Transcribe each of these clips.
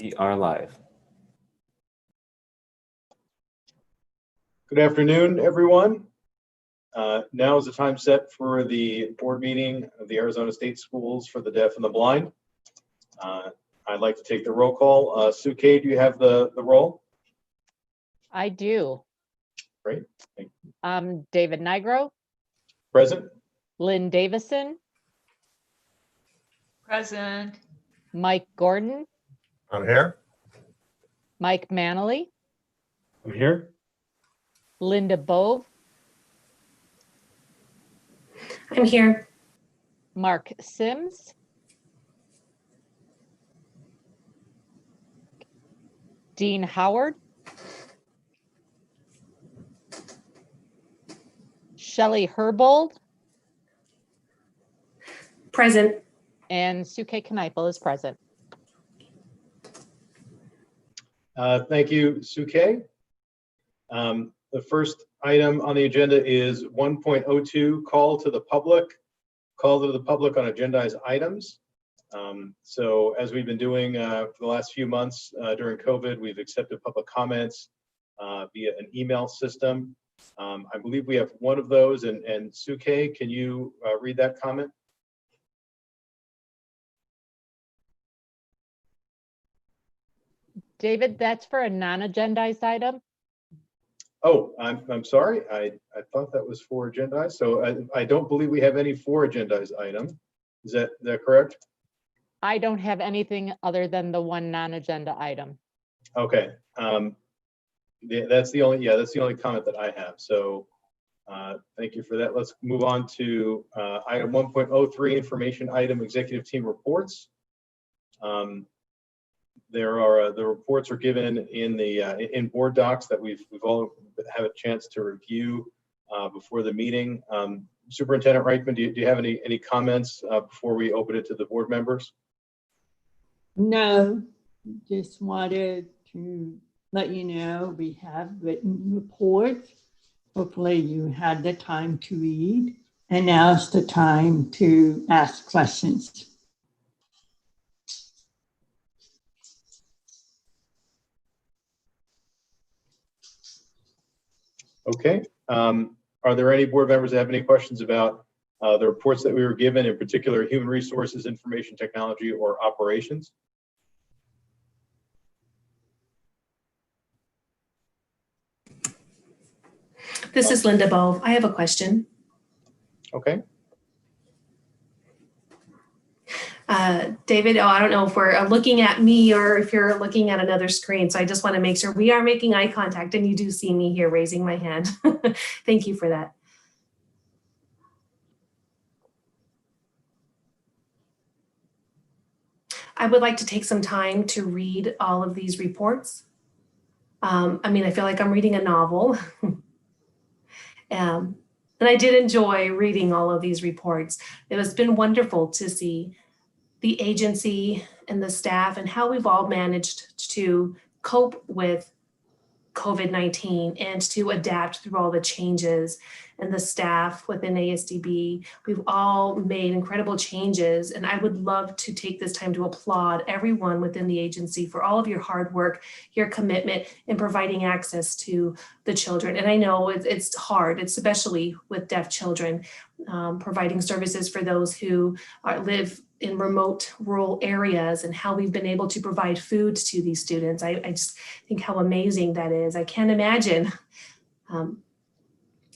We are live. Good afternoon, everyone. Now is the time set for the board meeting of the Arizona State Schools for the Deaf and the Blind. I'd like to take the roll call. Sue Kay, do you have the roll? I do. Great. Thank you. David Nigro, Present. Lynn Davison, Present. Mike Gordon, I'm here. Mike Manley, I'm here. Linda Bove, I'm here. Mark Sims, Dean Howard, Shelley Herbold, Present. and Suke Kneipel is present. Thank you, Sue Kay. The first item on the agenda is 1.02, call to the public. Call to the public on agendized items. So as we've been doing for the last few months during COVID, we've accepted public comments via an email system. I believe we have one of those, and Sue Kay, can you read that comment? David, that's for a non-agendized item. Oh, I'm sorry. I thought that was for agendized. So I don't believe we have any for agendized item. Is that correct? I don't have anything other than the one non-agenda item. Okay. That's the only comment that I have. So thank you for that. Let's move on to item 1.03, information item, executive team reports. The reports are given in board docs that we've all had a chance to review before the meeting. Superintendent Reichman, do you have any comments before we open it to the board members? No, just wanted to let you know we have written reports. Hopefully you had the time to read, and now's the time to ask questions. Okay. Are there any board members that have any questions about the reports that we were given, in particular human resources, information technology, or operations? This is Linda Bove. I have a question. Okay. David, I don't know if we're looking at me or if you're looking at another screen. So I just want to make sure we are making eye contact and you do see me here raising my hand. Thank you for that. I would like to take some time to read all of these reports. I feel like I'm reading a novel. And I did enjoy reading all of these reports. It has been wonderful to see the agency and the staff and how we've all managed to cope with COVID-19 and to adapt through all the changes. And the staff within ASDB, we've all made incredible changes. And I would love to take this time to applaud everyone within the agency for all of your hard work, your commitment in providing access to the children. And I know it's hard, especially with deaf children, providing services for those who live in remote rural areas, and how we've been able to provide food to these students. I just think how amazing that is. I can't imagine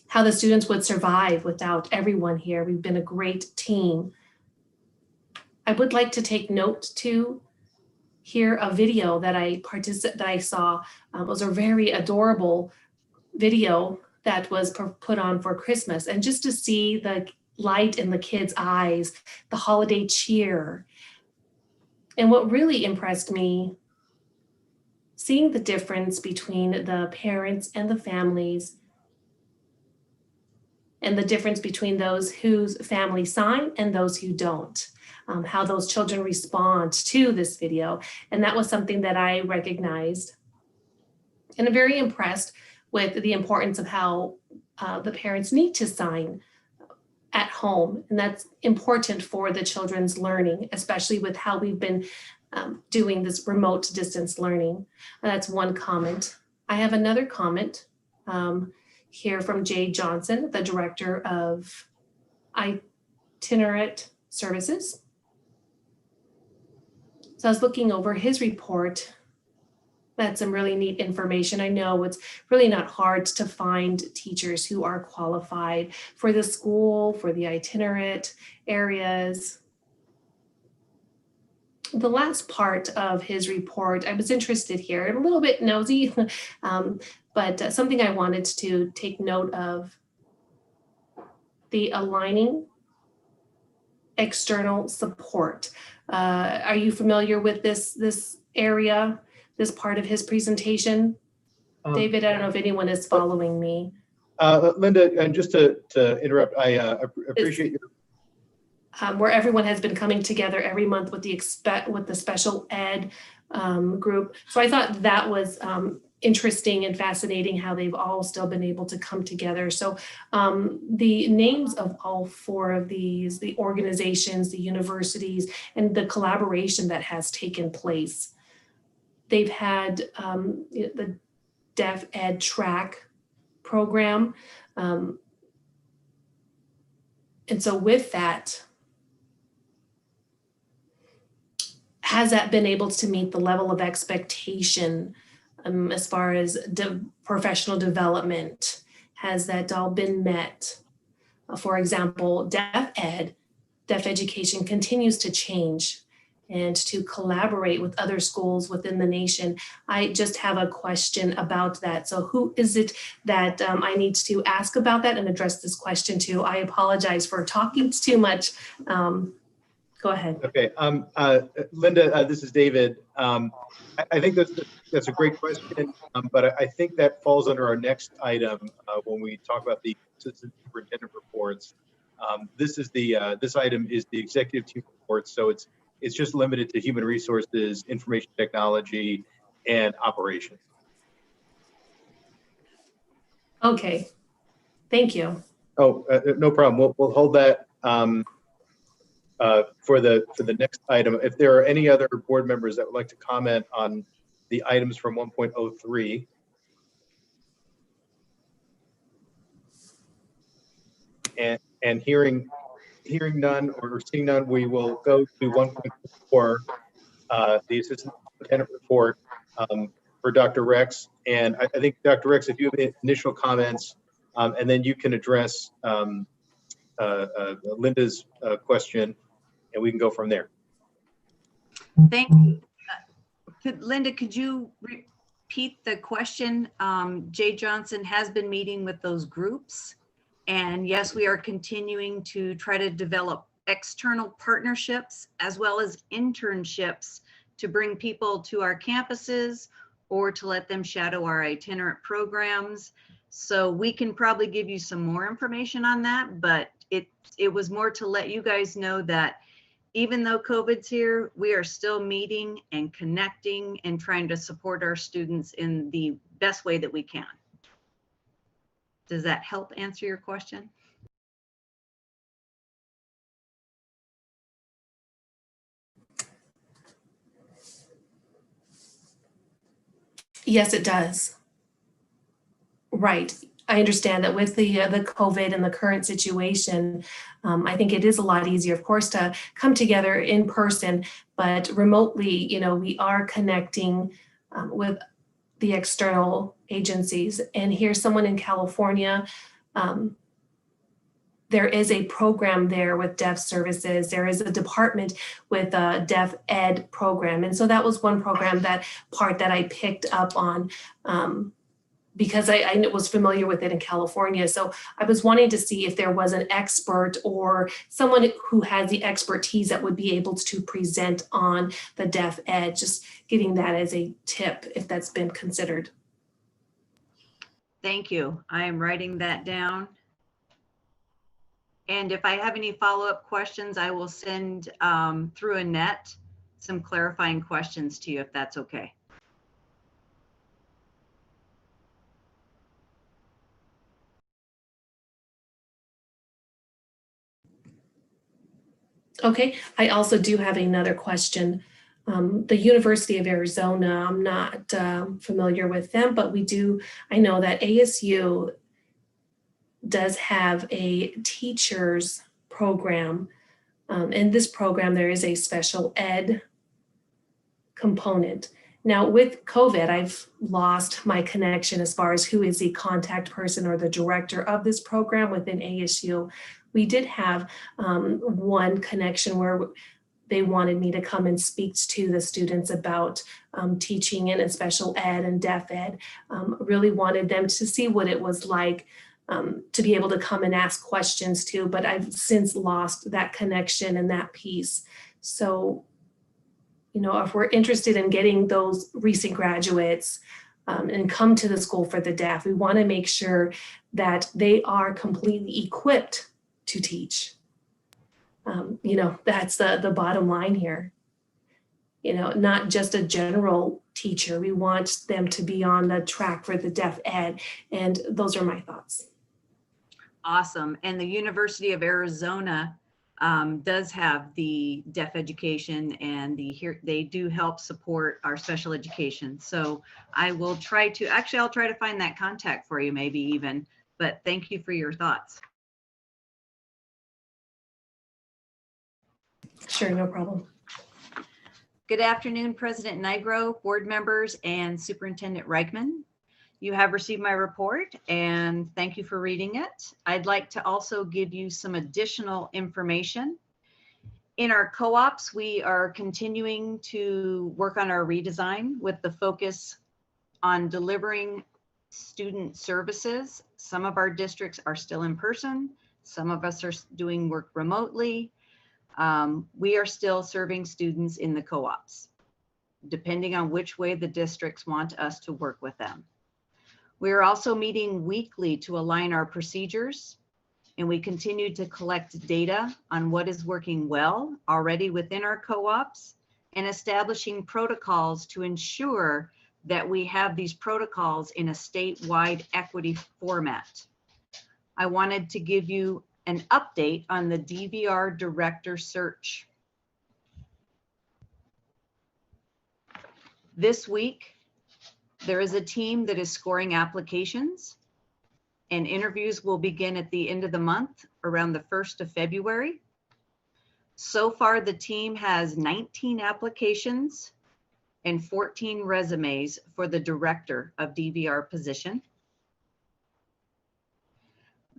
how the students would survive without everyone here. We've been a great team. I would like to take note to hear a video that I saw. It was a very adorable video that was put on for Christmas, and just to see the light in the kids' eyes, the holiday cheer. And what really impressed me, seeing the difference between the parents and the families, and the difference between those whose families sign and those who don't, how those children respond to this video. And that was something that I recognized. And I'm very impressed with the importance of how the parents need to sign at home. And that's important for the children's learning, especially with how we've been doing this remote distance learning. That's one comment. I have another comment here from Jay Johnson, the Director of Itinerant Services. So I was looking over his report. That's some really neat information. I know it's really not hard to find teachers who are qualified for the school, for the itinerant areas. The last part of his report, I was interested here, a little bit nosy, but something I wanted to take note of, the aligning external support. Are you familiar with this area, this part of his presentation? David, I don't know if anyone is following me. Linda, and just to interrupt, I appreciate your. Where everyone has been coming together every month with the special ed group. So I thought that was interesting and fascinating how they've all still been able to come together. So the names of all four of these, the organizations, the universities, and the collaboration that has taken place. They've had the Deaf Ed Track program. And so with that, has that been able to meet the level of expectation as far as professional development? Has that all been met? For example, deaf education continues to change and to collaborate with other schools within the nation. I just have a question about that. So who is it that I need to ask about that and address this question to? I apologize for talking too much. Go ahead. Okay, Linda, this is David. I think that's a great question, but I think that falls under our next item when we talk about the assistant superintendent reports. This item is the executive team report, so it's just limited to human resources, information technology, and operations. Okay, thank you. Oh, no problem. We'll hold that for the next item. If there are any other board members that would like to comment on the items from 1.03. And hearing none or seeing none, we will go to 1.4, the assistant superintendent report for Dr. Rex. And I think, Dr. Rex, if you have initial comments, and then you can address Linda's question, and we can go from there. Thank you. Linda, could you repeat the question? Jay Johnson has been meeting with those groups. And yes, we are continuing to try to develop external partnerships as well as internships to bring people to our campuses or to let them shadow our itinerant programs. So we can probably give you some more information on that, but it was more to let you guys know that even though COVID's here, we are still meeting and connecting and trying to support our students in the best way that we can. Does that help answer your question? Yes, it does. Right. I understand that with the COVID and the current situation, I think it is a lot easier, of course, to come together in person, but remotely, we are connecting with the external agencies. And here's someone in California. There is a program there with deaf services. There is a department with a deaf ed program. And so that was one program, that part that I picked up on because I was familiar with it in California. So I was wanting to see if there was an expert or someone who has the expertise that would be able to present on the deaf ed, just giving that as a tip if that's been considered. Thank you. I am writing that down. And if I have any follow-up questions, I will send through Annette some clarifying questions to you, if that's okay. Okay, I also do have another question The University of Arizona, I'm not familiar with them, but I know that ASU does have a teachers program. In this program, there is a special ed component. Now, with COVID, I've lost my connection as far as who is the contact person or the director of this program within ASU. We did have one connection where they wanted me to come and speak to the students about teaching in a special ed and deaf ed. Really wanted them to see what it was like to be able to come and ask questions too, but I've since lost that connection and that piece. So, if we're interested in getting those recent graduates and come to the School for the Deaf, we want to make sure that they are completely equipped to teach. That's the bottom line here. Not just a general teacher. We want them to be on the track for the deaf ed. And those are my thoughts. Awesome. And the University of Arizona does have the deaf education, and they do help support our special education. So I'll try to find that contact for you, maybe even, but thank you for your thoughts. Sure, no problem. Good afternoon, President Nigro, board members, and Superintendent Reichman. You have received my report, and thank you for reading it. I'd like to also give you some additional information. In our co-ops, we are continuing to work on our redesign with the focus on delivering student services. Some of our districts are still in person. Some of us are doing work remotely. We are still serving students in the co-ops, depending on which way the districts want us to work with them. We are also meeting weekly to align our procedures, and we continue to collect data on what is working well already within our co-ops and establishing protocols to ensure that we have these protocols in a statewide equity format. I wanted to give you an update on the DVR director search. This week, there is a team that is scoring applications, and interviews will begin at the end of the month, around the 1st of February. So far, the team has 19 applications and 14 resumes for the director of DVR position.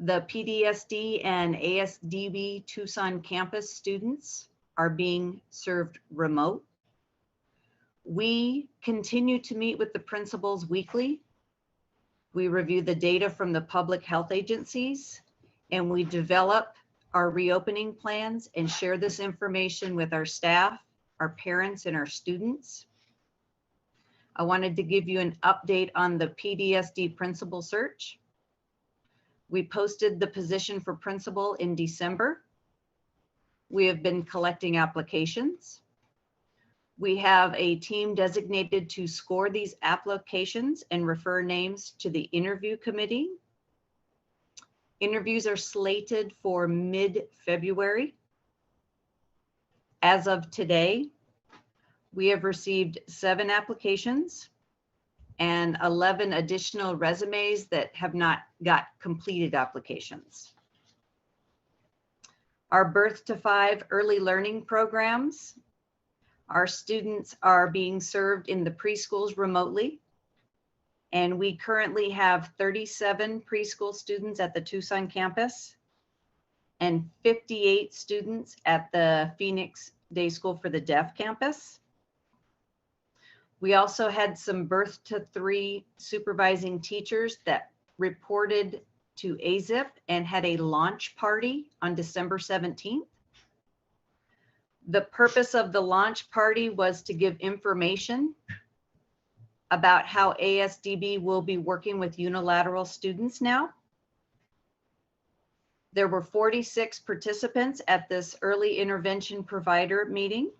The PDSD and ASDB Tucson campus students are being served remote. We continue to meet with the principals weekly. We review the data from the public health agencies, and we develop our reopening plans and share this information with our staff, our parents, and our students. I wanted to give you an update on the PDSD principal search. We posted the position for principal in December. We have been collecting applications. We have a team designated to score these applications and refer names to the interview committee. Interviews are slated for mid-February. As of today, we have received 7 applications and 11 additional resumes that have not got completed applications. Our Birth to 5 early learning programs, our students are being served in the preschools remotely, and we currently have 37 preschool students at the Tucson campus and 58 students at the Phoenix Day School for the Deaf campus. We also had some birth to 3 supervising teachers that reported to AZIP and had a launch party on December 17th. The purpose of the launch party was to give information about how ASDB will be working with unilateral students now. There were 46 participants at this early intervention provider meeting.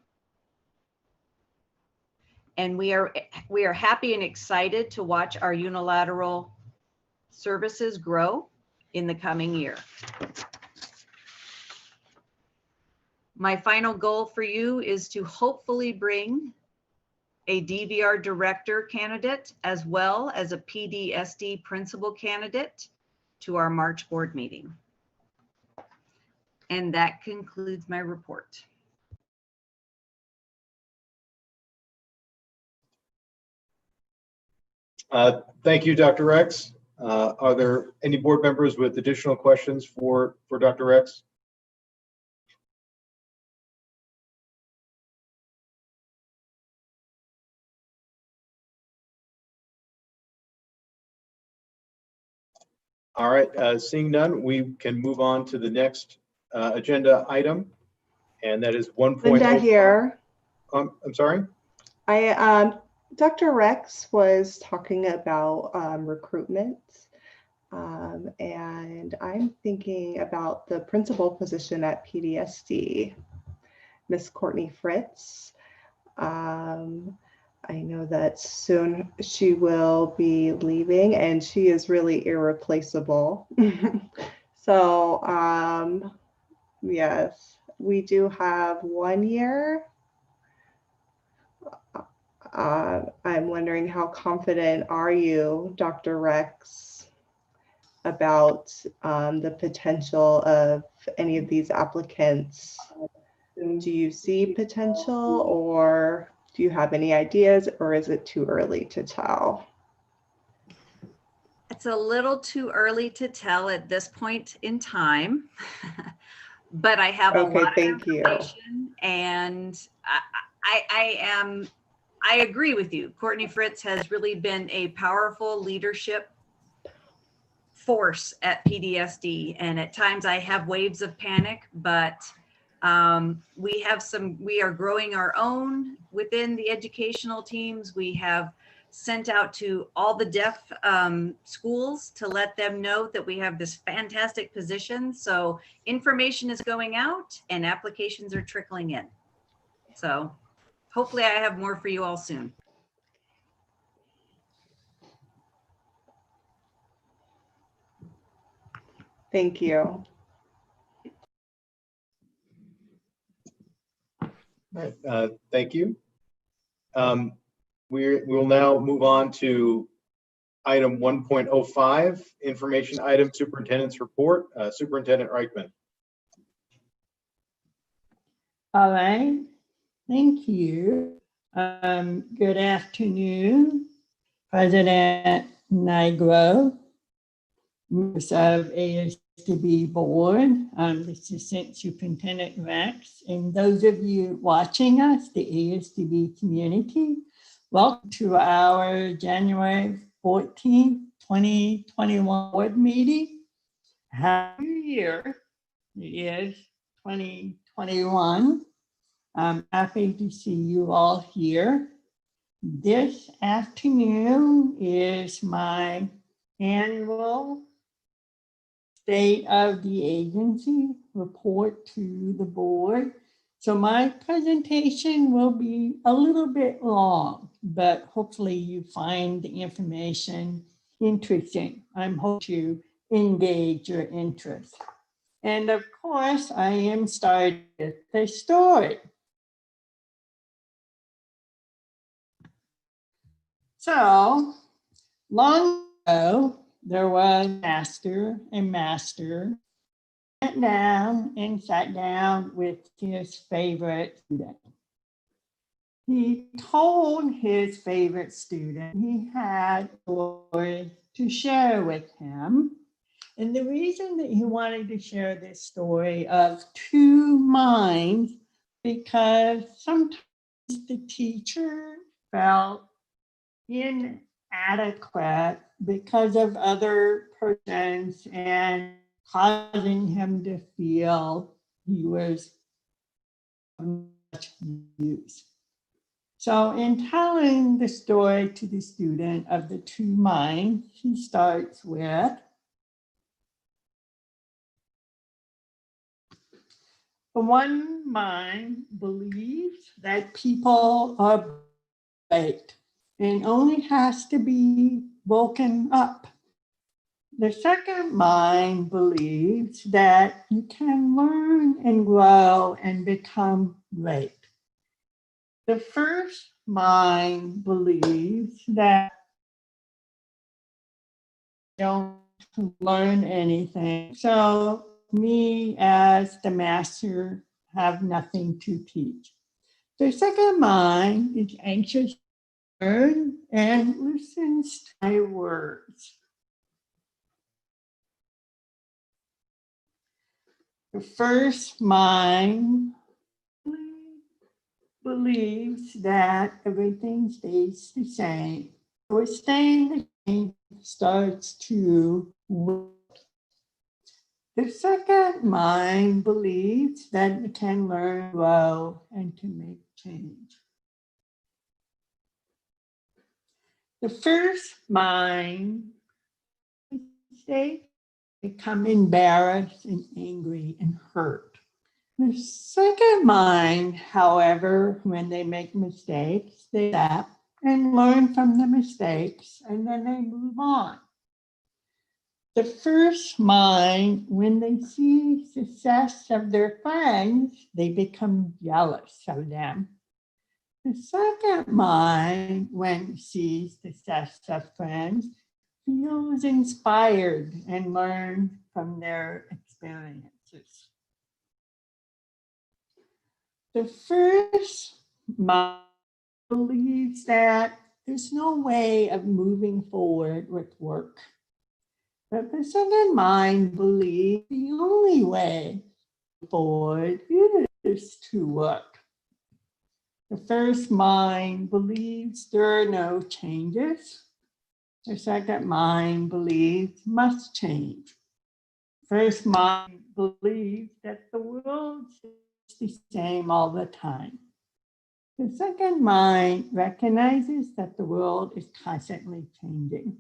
And we are happy and excited to watch our unilateral services grow in the coming year. My final goal for you is to hopefully bring a DVR director candidate, as well as a PDSD principal candidate to our March board meeting. And that concludes my report. Thank you, Dr. Rex. Are there any board members with additional questions for Dr. Rex? All right, seeing none, we can move on to the next agenda item, and that is 1.0. Linda here. I'm sorry? Dr. Rex was talking about recruitment, and I'm thinking about the principal position at PDSD, Miss Courtney Fritz. I know that soon she will be leaving, and she is really irreplaceable. So, yes, we do have 1 year. I'm wondering, how confident are you, Dr. Rex, about the potential of any of these applicants? Do you see potential, or do you have any ideas, or is it too early to tell? It's a little too early to tell at this point in time, but I have a lot of information, and I agree with you. Courtney Fritz has really been a powerful leadership force at PDSD, and at times I have waves of panic, but we are growing our own within the educational teams. We have sent out to all the deaf schools to let them know that we have this fantastic position. So information is going out and applications are trickling in. So hopefully I have more for you all soon. Thank you. All right, thank you. We will now move on to item 1.05, information item, superintendent's report. Superintendent Reichman. All right, thank you. Good afternoon, President Nigro, members of ASDB board, Assistant Superintendent Rex, and those of you watching us, the ASDB community. Welcome to our January 14th, 2021 board meeting. Happy New Year. It is 2021. I'm happy to see you all here. This afternoon is my annual State of the Agency report to the board. So my presentation will be a little bit long, but hopefully you find the information interesting. I'm hoping to engage your interest. And of course, I am starting with the story. So long ago, there was a master sat down with his favorite student. He told his favorite student he had a story to share with him. And the reason that he wanted to share this story of two minds, because sometimes the teacher felt inadequate because of other persons and causing him to feel he was much used. So in telling the story to the student of the two minds, he starts with, the one mind believes that people are baked and only has to be woken up. The second mind believes that you can learn and grow and become great. The first mind believes that they don't learn anything. So me as the master have nothing to teach. The second mind is anxious to learn and listens to my words. The first mind believes that everything stays the same. So staying the same starts to work. The second mind believes that it can learn, grow, and to make change. The first mind they become embarrassed and angry and hurt. The second mind, however, when they make mistakes, they stop and learn from the mistakes, and then they move on. The first mind, when they see success of their friends, they become jealous of them. The second mind, when it sees success of friends, feels inspired and learns from their experiences. The first mind believes that there's no way of moving forward with work. But the second mind believes the only way forward is to work. The first mind believes there are no changes. The second mind believes must change. First mind believes that the world is the same all the time. The second mind recognizes that the world is constantly changing.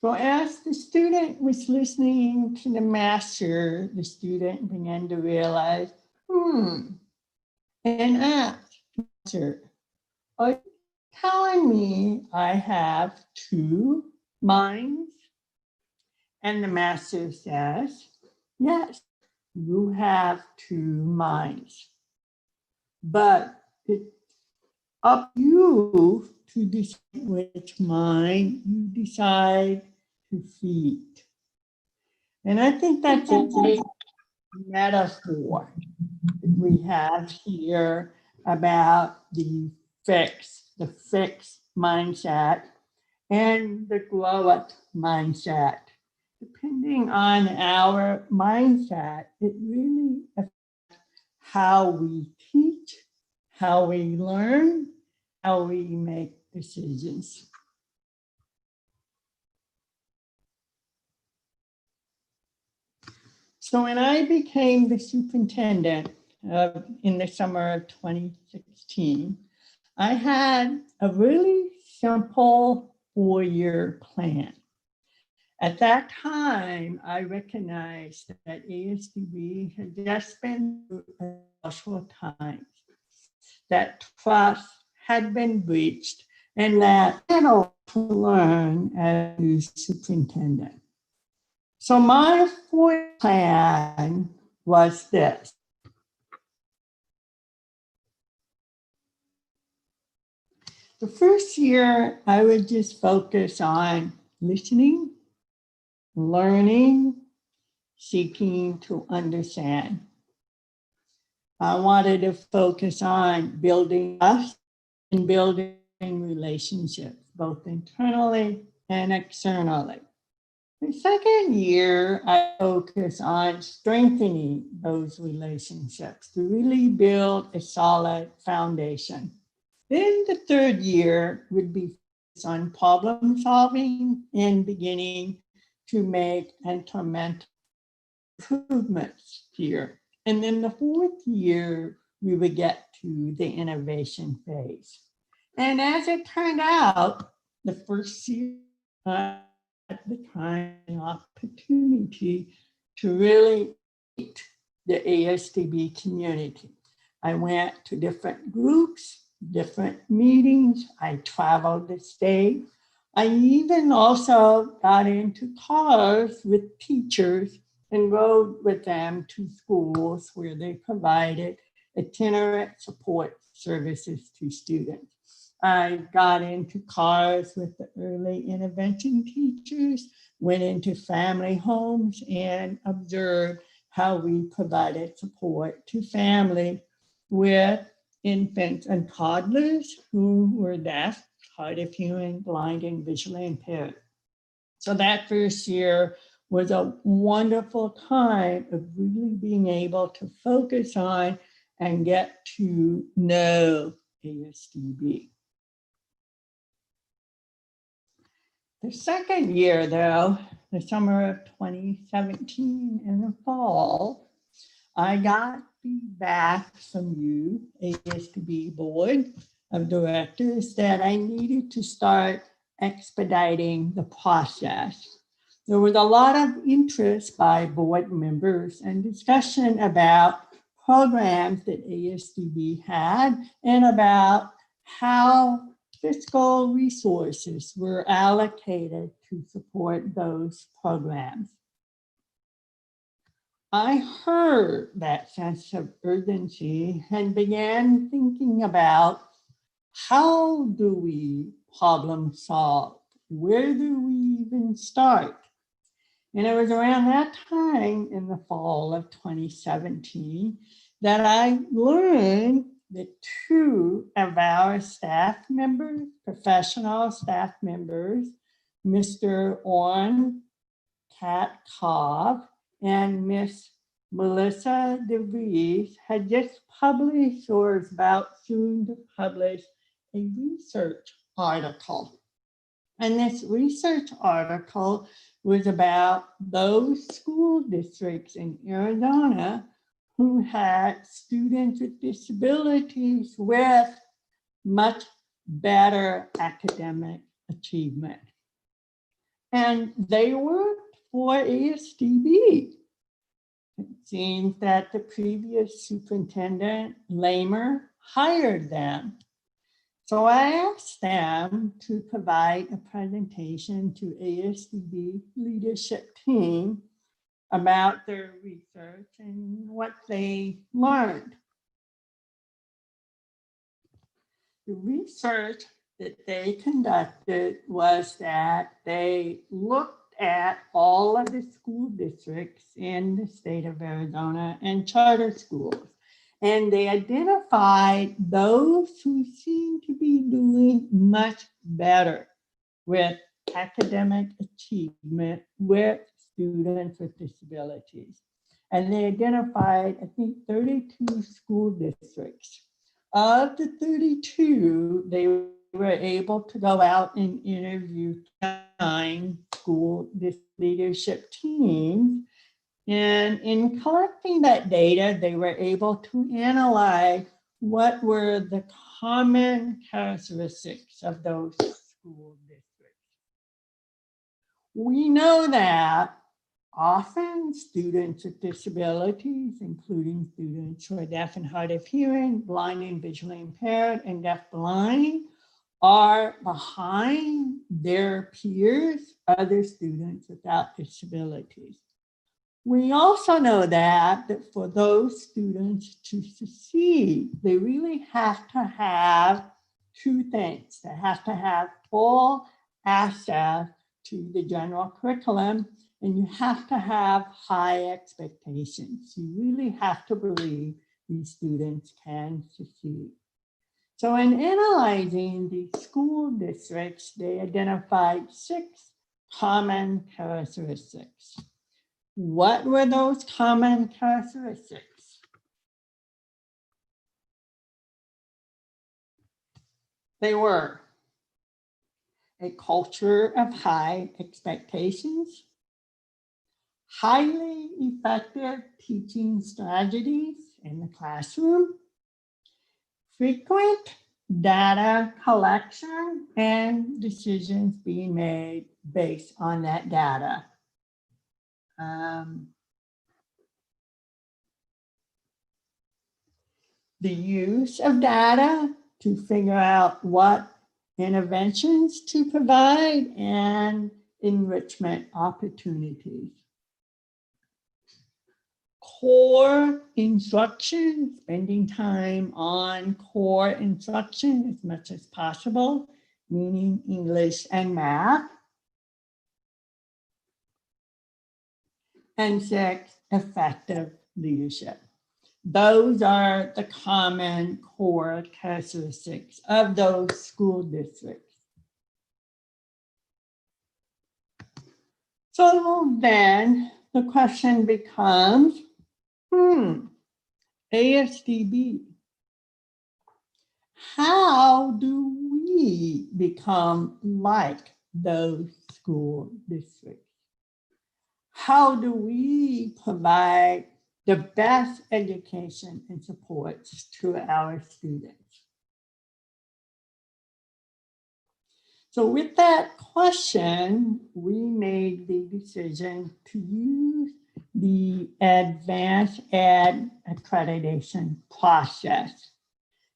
So as the student was listening to the master, the student began to realize, and asked, master, are you telling me I have two minds? And the master says, yes, you have two minds. But it's up to you to decide which mind you decide to feed. And I think that's a great metaphor that we have here about the fixed mindset and the growth mindset. Depending on our mindset, it really affects how we teach, how we learn, how we make decisions. So when I became the superintendent in the summer of 2016, I had a really simple 4-year plan. At that time, I recognized that ASDB had just been through social times, that trust had been breached, and that I had to learn as a superintendent. So my 4-year plan was this. The first year, I would just focus on listening, learning, seeking to understand. I wanted to focus on building trust and building relationships, both internally and externally. The second year, I focus on strengthening those relationships to really build a solid foundation. Then the third year would be focused on problem solving and beginning to make incremental improvements here. And then the fourth year, we would get to the innovation phase. And as it turned out, the first year, at the time, an opportunity to really meet the ASDB community. I went to different groups, different meetings. I traveled the state. I even also got into cars with teachers and rode with them to schools where they provided itinerant support services to students. I got into cars with the early intervention teachers, went into family homes, and observed how we provided support to family with infants and toddlers who were deaf, hard of hearing, blind, and visually impaired. So that first year was a wonderful time of really being able to focus on and get to know ASDB. The second year, though, the summer of 2017 in the fall, I got feedback from you, ASDB Board of Directors, that I needed to start expediting the process. There was a lot of interest by board members and discussion about programs that ASDB had and about how fiscal resources were allocated to support those programs. I heard that sense of urgency and began thinking about how do we problem solve? Where do we even start? And it was around that time in the fall of 2017 that I learned that two of our staff members, professional staff members, Mr. Orrin Katkov and Miss Melissa DeVries, had just published or is about soon to publish a research article. And this research article was about those school districts in Arizona who had students with disabilities with much better academic achievement. And they worked for ASDB. It seems that the previous superintendent, Lamer, hired them. So I asked them to provide a presentation to ASDB leadership team about their research and what they learned. The research that they conducted was that they looked at all of the school districts in the state of Arizona and charter schools. And they identified those who seemed to be doing much better with academic achievement with students with disabilities. And they identified, I think, 32 school districts. Of the 32, they were able to go out and interview 9 school leadership teams. And in collecting that data, they were able to analyze what were the common characteristics of those school districts. We know that often students with disabilities, including students who are deaf and hard of hearing, blind and visually impaired, and deaf-blind, are behind their peers, other students without disabilities. We also know that for those students to succeed, they really have to have 2 things. They have to have full access to the general curriculum, and you have to have high expectations. You really have to believe these students can succeed. So in analyzing the school districts, they identified 6 common characteristics. What were those common characteristics? They were a culture of high expectations, highly effective teaching strategies in the classroom, frequent data collection, and decisions being made based on that data. The use of data to figure out what interventions to provide and enrichment opportunities. core instruction, spending time on core instruction as much as possible, meaning English and math. And 6, effective leadership. Those are the common core characteristics of those school districts. So then the question becomes, ASDB, how do we become like those school districts? How do we provide the best education and supports to our students? So with that question, we made the decision to use the advanced ed accreditation process.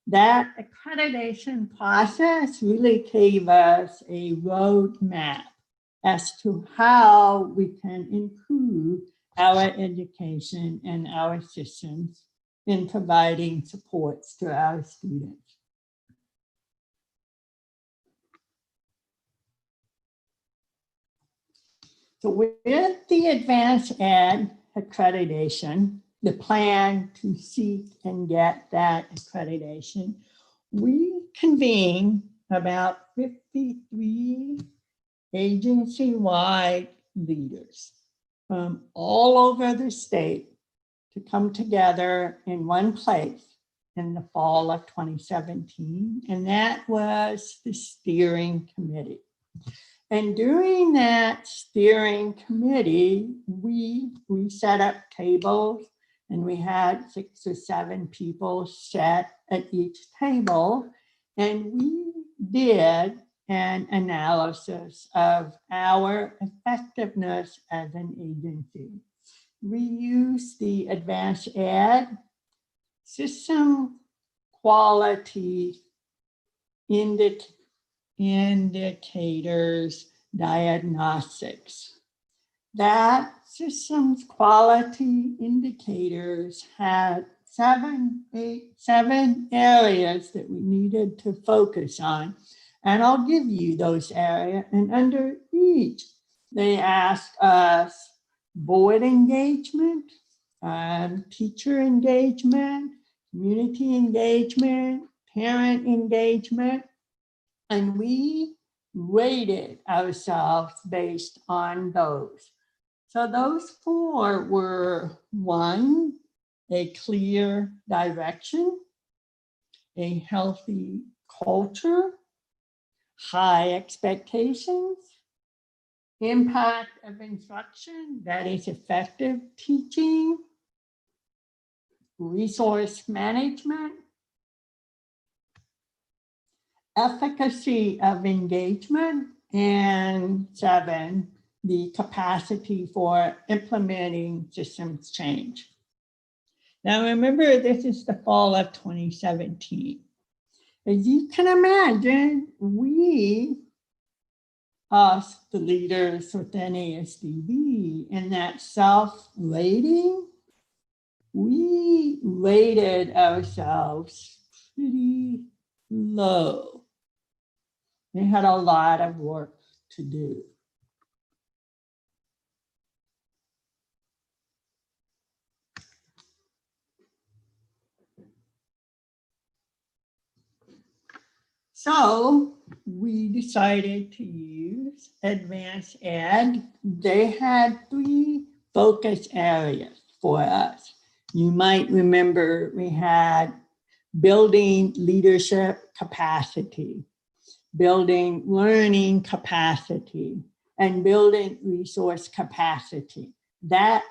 That accreditation process really gave us a roadmap as to how we can improve our education and our systems in providing supports to our students. So with the advanced ed accreditation, the plan to seek and get that accreditation, we convened about 53 agency-wide leaders from all over the state to come together in one place in the fall of 2017, and that was the steering committee. And during that steering committee, we set up tables, and we had 6 or 7 people sat at each table, and we did an analysis of our effectiveness as an agency. We used the advanced ed system quality indicators diagnostics. That systems quality indicators had 7 areas that we needed to focus on. And I'll give you those areas. And under each, they asked us board engagement, teacher engagement, community engagement, parent engagement. And we rated ourselves based on those. So those 4 were: 1, a clear direction, a healthy culture, high expectations, impact of instruction, that is effective teaching, resource management, efficacy of engagement, and 7, the capacity for implementing systems change. Now remember, this is the fall of 2017. As you can imagine, we, us, the leaders within ASDB, in that self-rating, we rated ourselves pretty low. We had a lot of work to do. So we decided to use advanced ed. They had 3 focus areas for us. You might remember we had building leadership capacity, building learning capacity, and building resource capacity. That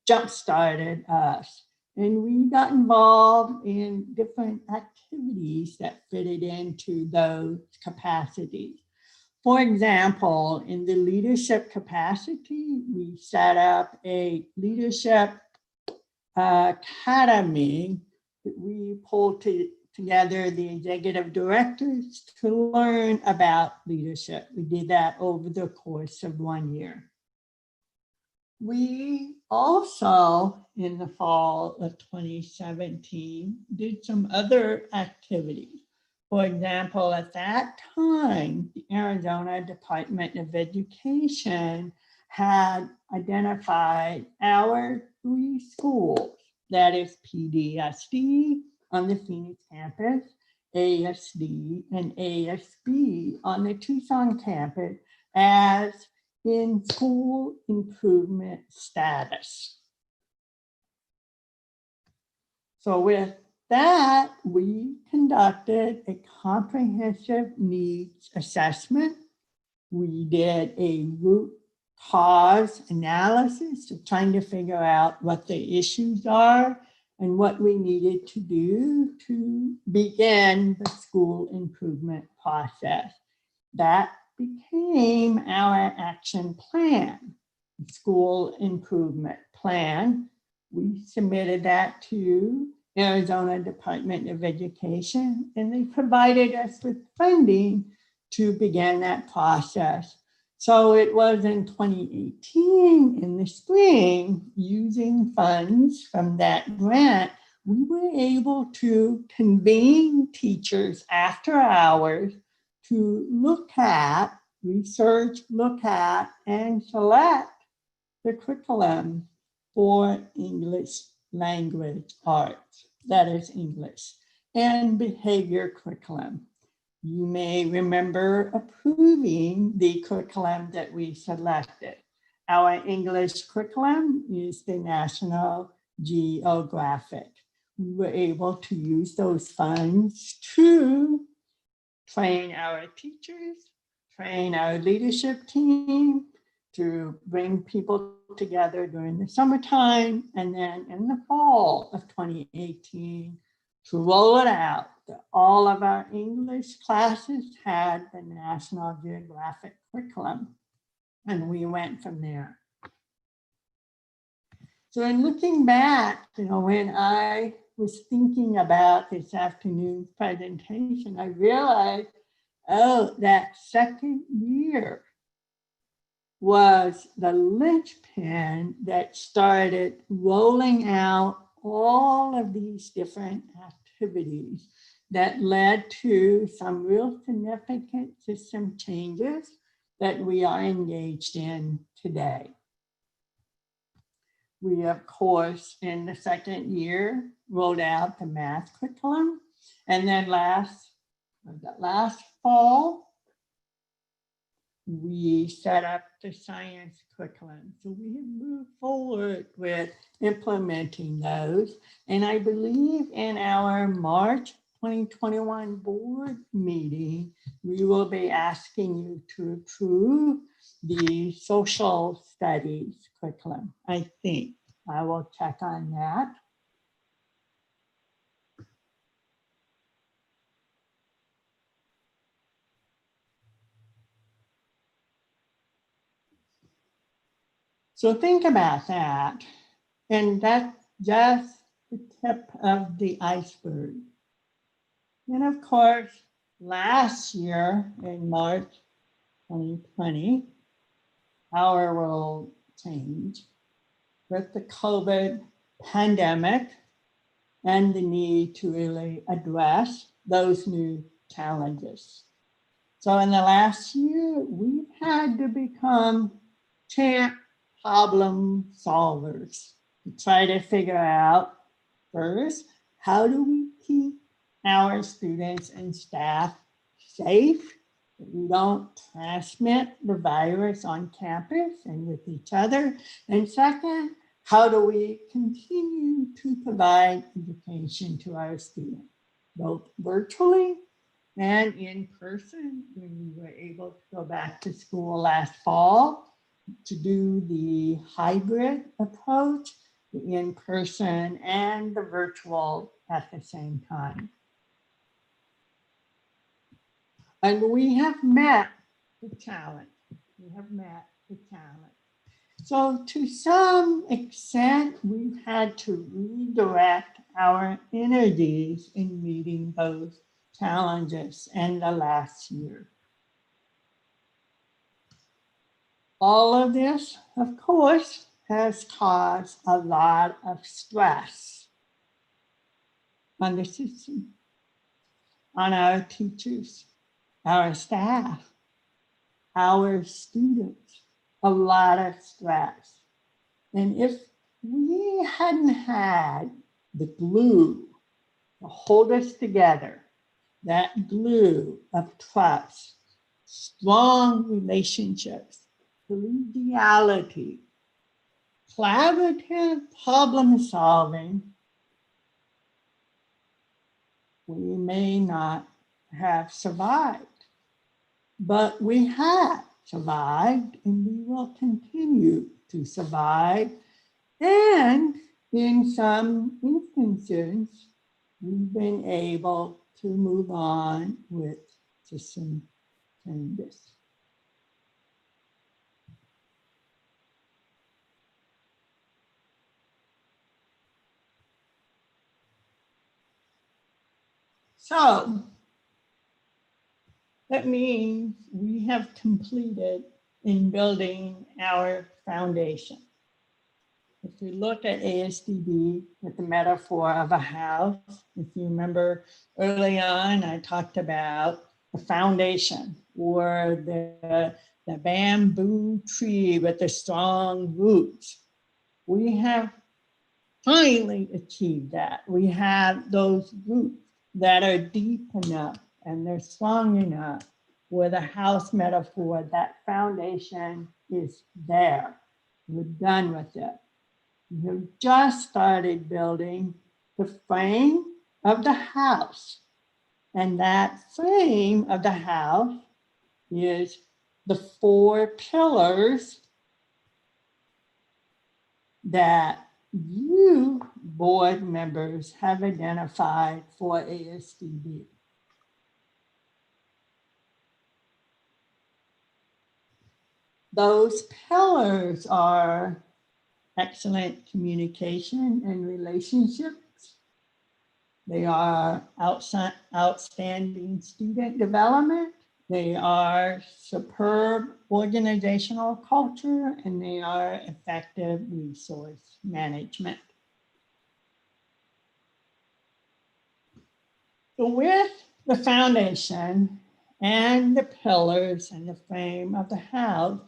jump-started us. And we got involved in different activities that fitted into those capacities. For example, in the leadership capacity, we set up a leadership academy that we pulled together the executive directors to learn about leadership. We did that over the course of 1 year. We also, in the fall of 2017, did some other activities. For example, at that time, the Arizona Department of Education had identified our 3 schools, that is PDSD on the Phoenix campus, ASD and ASB on the Tucson campus as in school improvement status. So with that, we conducted a comprehensive needs assessment. We did a root cause analysis of trying to figure out what the issues are and what we needed to do to begin the school improvement process. That became our action plan, the school improvement plan. We submitted that to Arizona Department of Education, and they provided us with funding to begin that process. So it was in 2018, in the spring, using funds from that grant, we were able to convene teachers after hours to look at, research, look at, and select the curriculum for English language arts, that is English, and behavior curriculum. You may remember approving the curriculum that we selected. Our English curriculum is the National Geographic. We were able to use those funds to train our teachers, train our leadership team, to bring people together during the summertime, and then in the fall of 2018, to roll it out. All of our English classes had the National Geographic curriculum, and we went from there. So in looking back, when I was thinking about this afternoon's presentation, I realized, oh, that second year was the linchpin that started rolling out all of these different activities that led to some real significant system changes that we are engaged in today. We, of course, in the second year, rolled out the math curriculum. And then last fall, we set up the science curriculum. So we have moved forward with implementing those. And I believe in our March 2021 board meeting, we will be asking you to approve the social studies curriculum. I think I will check on that. So think about that. And that's just the tip of the iceberg. And of course, last year in March 2020, our world changed with the COVID pandemic and the need to really address those new challenges. So in the last year, we've had to become problem solvers to try to figure out first, how do we keep our students and staff safe, that we don't transmit the virus on campus and with each other? And second, how do we continue to provide education to our students, both virtually and in person, when we were able to go back to school last fall, to do the hybrid approach, the in-person and the virtual at the same time. And we have met the challenge. So to some extent, we've had to redirect our energies in meeting those challenges in the last year. All of this, of course, has caused a lot of stress on the system, on our teachers, our staff, our students, a lot of stress. And if we hadn't had the glue to hold us together, that glue of trust, strong relationships, collegiality, collaborative problem solving, we may not have survived. But we have survived, and we will continue to survive. And in some instances, we've been able to move on with system changes. So that means we have completed in building our foundation. If we look at ASDB with the metaphor of a house, if you remember early on, I talked about the foundation or the bamboo tree with the strong roots. We have finally achieved that. We have those roots that are deep enough and they're strong enough where the house metaphor, that foundation is there. We're done with it. We've just started building the frame of the house. And that frame of the house is the 4 pillars that you board members have identified for ASDB. Those pillars are excellent communication and relationships. They are outstanding student development. They are superb organizational culture, and they are effective resource management. So with the foundation and the pillars and the frame of the house,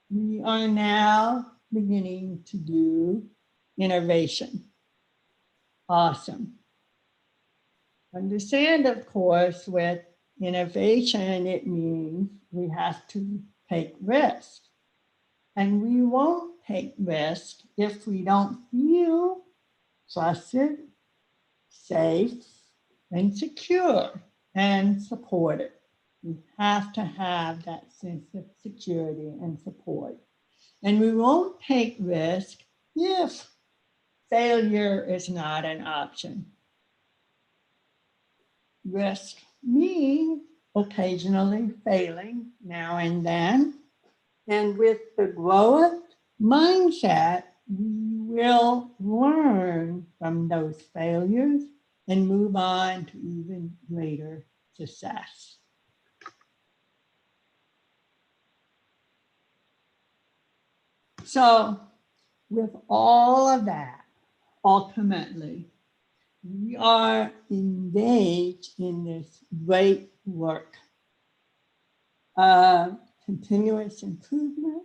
we are now beginning to do innovation. Awesome. Understand, of course, with innovation, it means we have to take risks. And we won't take risks if we don't feel trusted, safe, and secure and supported. We have to have that sense of security and support. And we won't take risk if failure is not an option. Risk means occasionally failing now and then. And with the growth mindset, we will learn from those failures and move on to even greater success. So with all of that, ultimately, we are engaged in this great work of continuous improvement,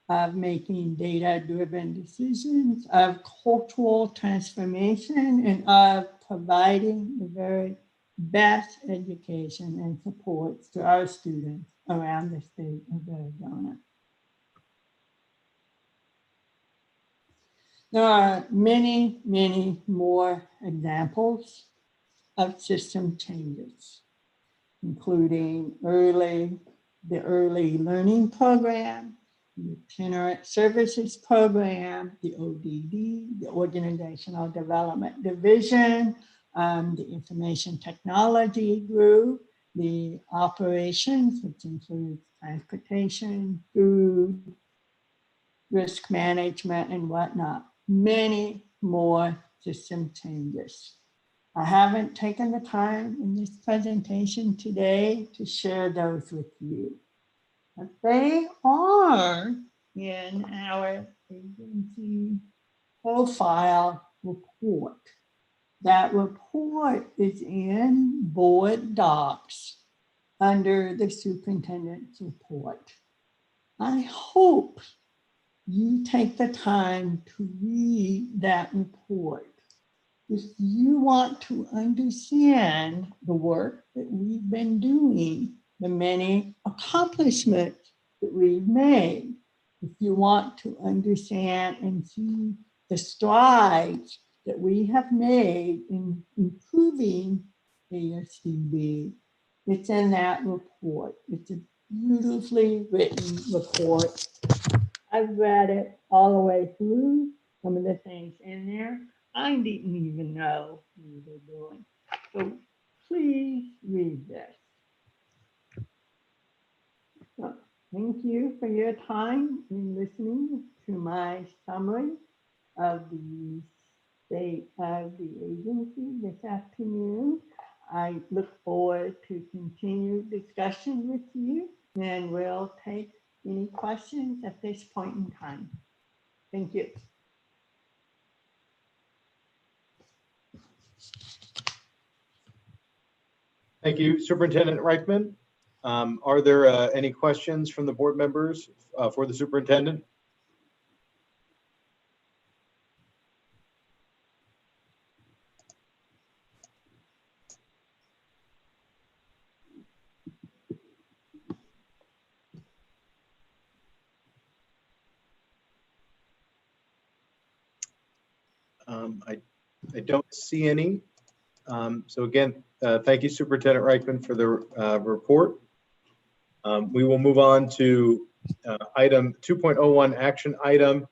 of making data-driven decisions, of cultural transformation, and of providing the very best education and supports to our students around the state of Arizona. There are many, many more examples of system changes, including the early learning program, the itinerant services program, the ODD, the Organizational Development Division, the Information Technology Group, the operations, which includes transportation, food, risk management, and whatnot. Many more system changes. I haven't taken the time in this presentation today to share those with you, but they are in our agency profile report. That report is in board docs under the superintendent's report. I hope you take the time to read that report. If you want to understand the work that we've been doing, the many accomplishments that we've made, if you want to understand and see the strides that we have made in improving ASDB, it's in that report. It's a beautifully written report. I've read it all the way through. Some of the things in there I didn't even know we were doing. So please read this. So, thank you for your time in listening to my summary of the state of the agency this afternoon. I look forward to continued discussion with you, and we'll take any questions at this point in time. Thank you. Thank you, Superintendent Reichman. Are there any questions from the board members for the superintendent? I don't see any. So again, thank you, Superintendent Reichman, for the report. We will move on to item 2.01, action item,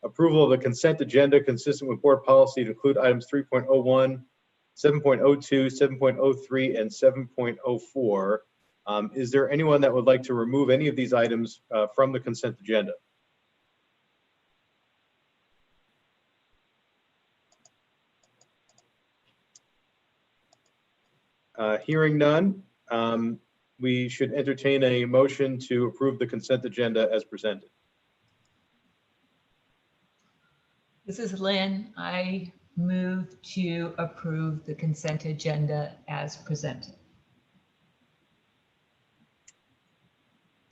approval of the consent agenda consistent with board policy to include items 3.01, 7.02, 7.03, and 7.04. Is there anyone that would like to remove any of these items from the consent agenda? Hearing none, we should entertain a motion to approve the consent agenda as presented. This is Lynn. I move to approve the consent agenda as presented.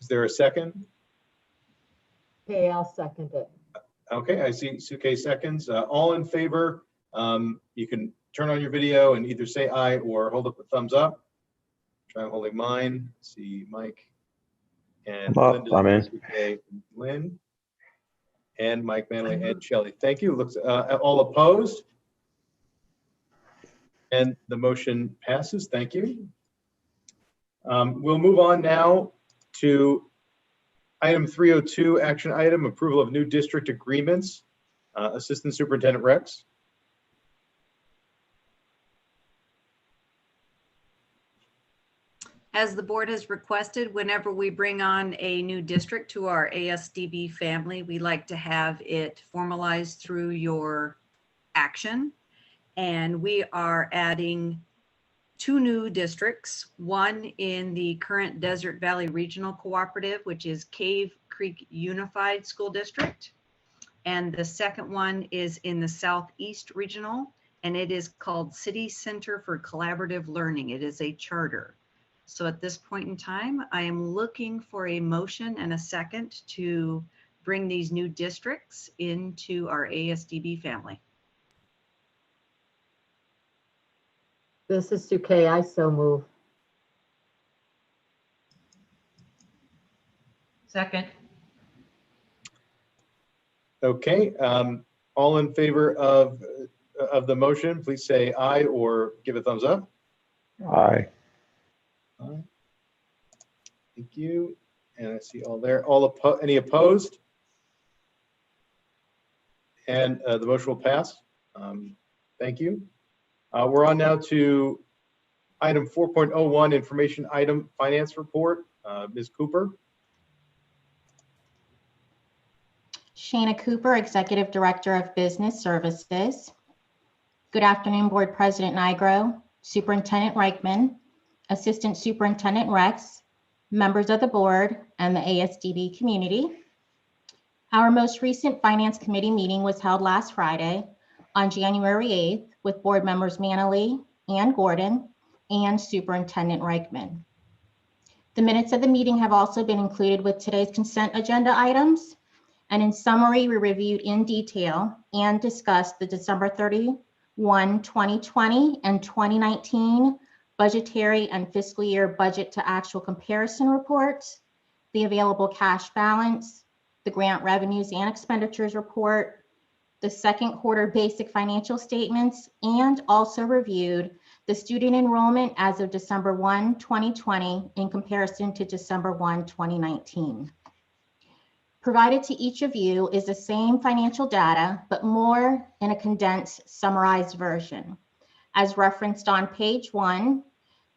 Is there a second? Okay, I'll second it. Okay, I see Suke seconds. All in favor, you can turn on your video and either say aye or hold up a thumbs up. I'm holding mine. See Mike and Linda, I'm in. Suke, and Lynn, and Mike Manley and Shelley. Thank you. Looks all opposed, and the motion passes. Thank you. We'll move on now to item 302, action item, approval of new district agreements. Assistant Superintendent Rex. As the board has requested, whenever we bring on a new district to our ASDB family, we like to have it formalized through your action. And we are adding 2 new districts, one in the current Desert Valley Regional Cooperative, which is Cave Creek Unified School District. And the second one is in the Southeast Regional, and it is called City Center for Collaborative Learning. It is a charter. So at this point in time, I am looking for a motion and a second to bring these new districts into our ASDB family. This is Suke. I so move. Second. Okay, all in favor of the motion, please say aye or give a thumbs up. Aye. Aye. Thank you. And I see all there. Any opposed? And the motion will pass. Thank you. We're on now to item 4.01, information item, finance report. Ms. Cooper. Shana Cooper, Executive Director of Business Services. Good afternoon, Board President Nigro, Superintendent Reichman, Assistant Superintendent Rex, members of the board, and the ASDB community. Our most recent Finance Committee meeting was held last Friday on January 8th with board members Manley and Gordon and Superintendent Reichman. The minutes of the meeting have also been included with today's consent agenda items. And in summary, we reviewed in detail and discussed the December 31, 2020 and 2019 budgetary and fiscal year budget to actual comparison reports, the available cash balance, the grant revenues and expenditures report, the second quarter basic financial statements, and also reviewed the student enrollment as of December 1, 2020 in comparison to December 1, 2019. Provided to each of you is the same financial data, but more in a condensed, summarized version. As referenced on page 1,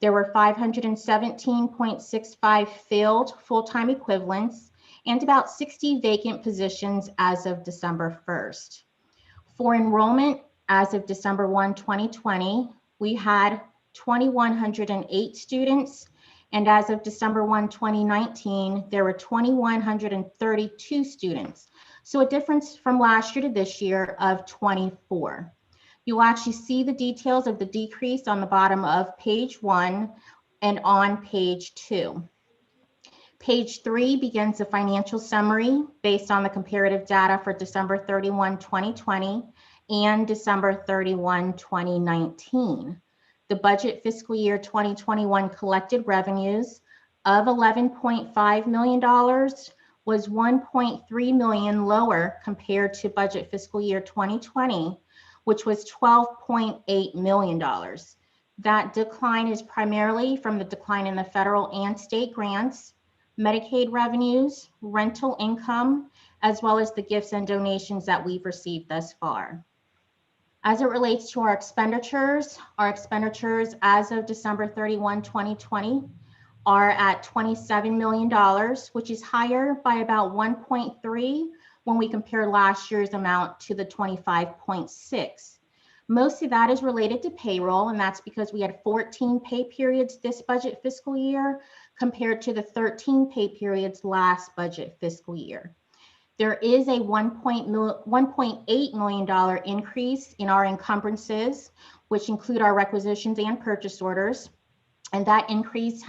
there were 517.65 filled full-time equivalents and about 60 vacant positions as of December 1st. For enrollment as of December 1, 2020, we had 2,108 students, and as of December 1, 2019, there were 2,132 students. So a difference from last year to this year of 24. You'll actually see the details of the decrease on the bottom of page 1 and on page 2. Page 3 begins a financial summary based on the comparative data for December 31, 2020 and December 31, 2019. The budget fiscal year 2021 collected revenues of $11.5 million was $1.3 million lower compared to budget fiscal year 2020, which was $12.8 million. That decline is primarily from the decline in the federal and state grants, Medicaid revenues, rental income, as well as the gifts and donations that we've received thus far. As it relates to our expenditures as of December 31, 2020 are at $27 million, which is higher by about 1.3 when we compare last year's amount to the 25.6. Most of that is related to payroll, and that's because we had 14 pay periods this budget fiscal year compared to the 13 pay periods last budget fiscal year. There is a $1.8 million increase in our encumbrances, which include our requisitions and purchase orders. And that increase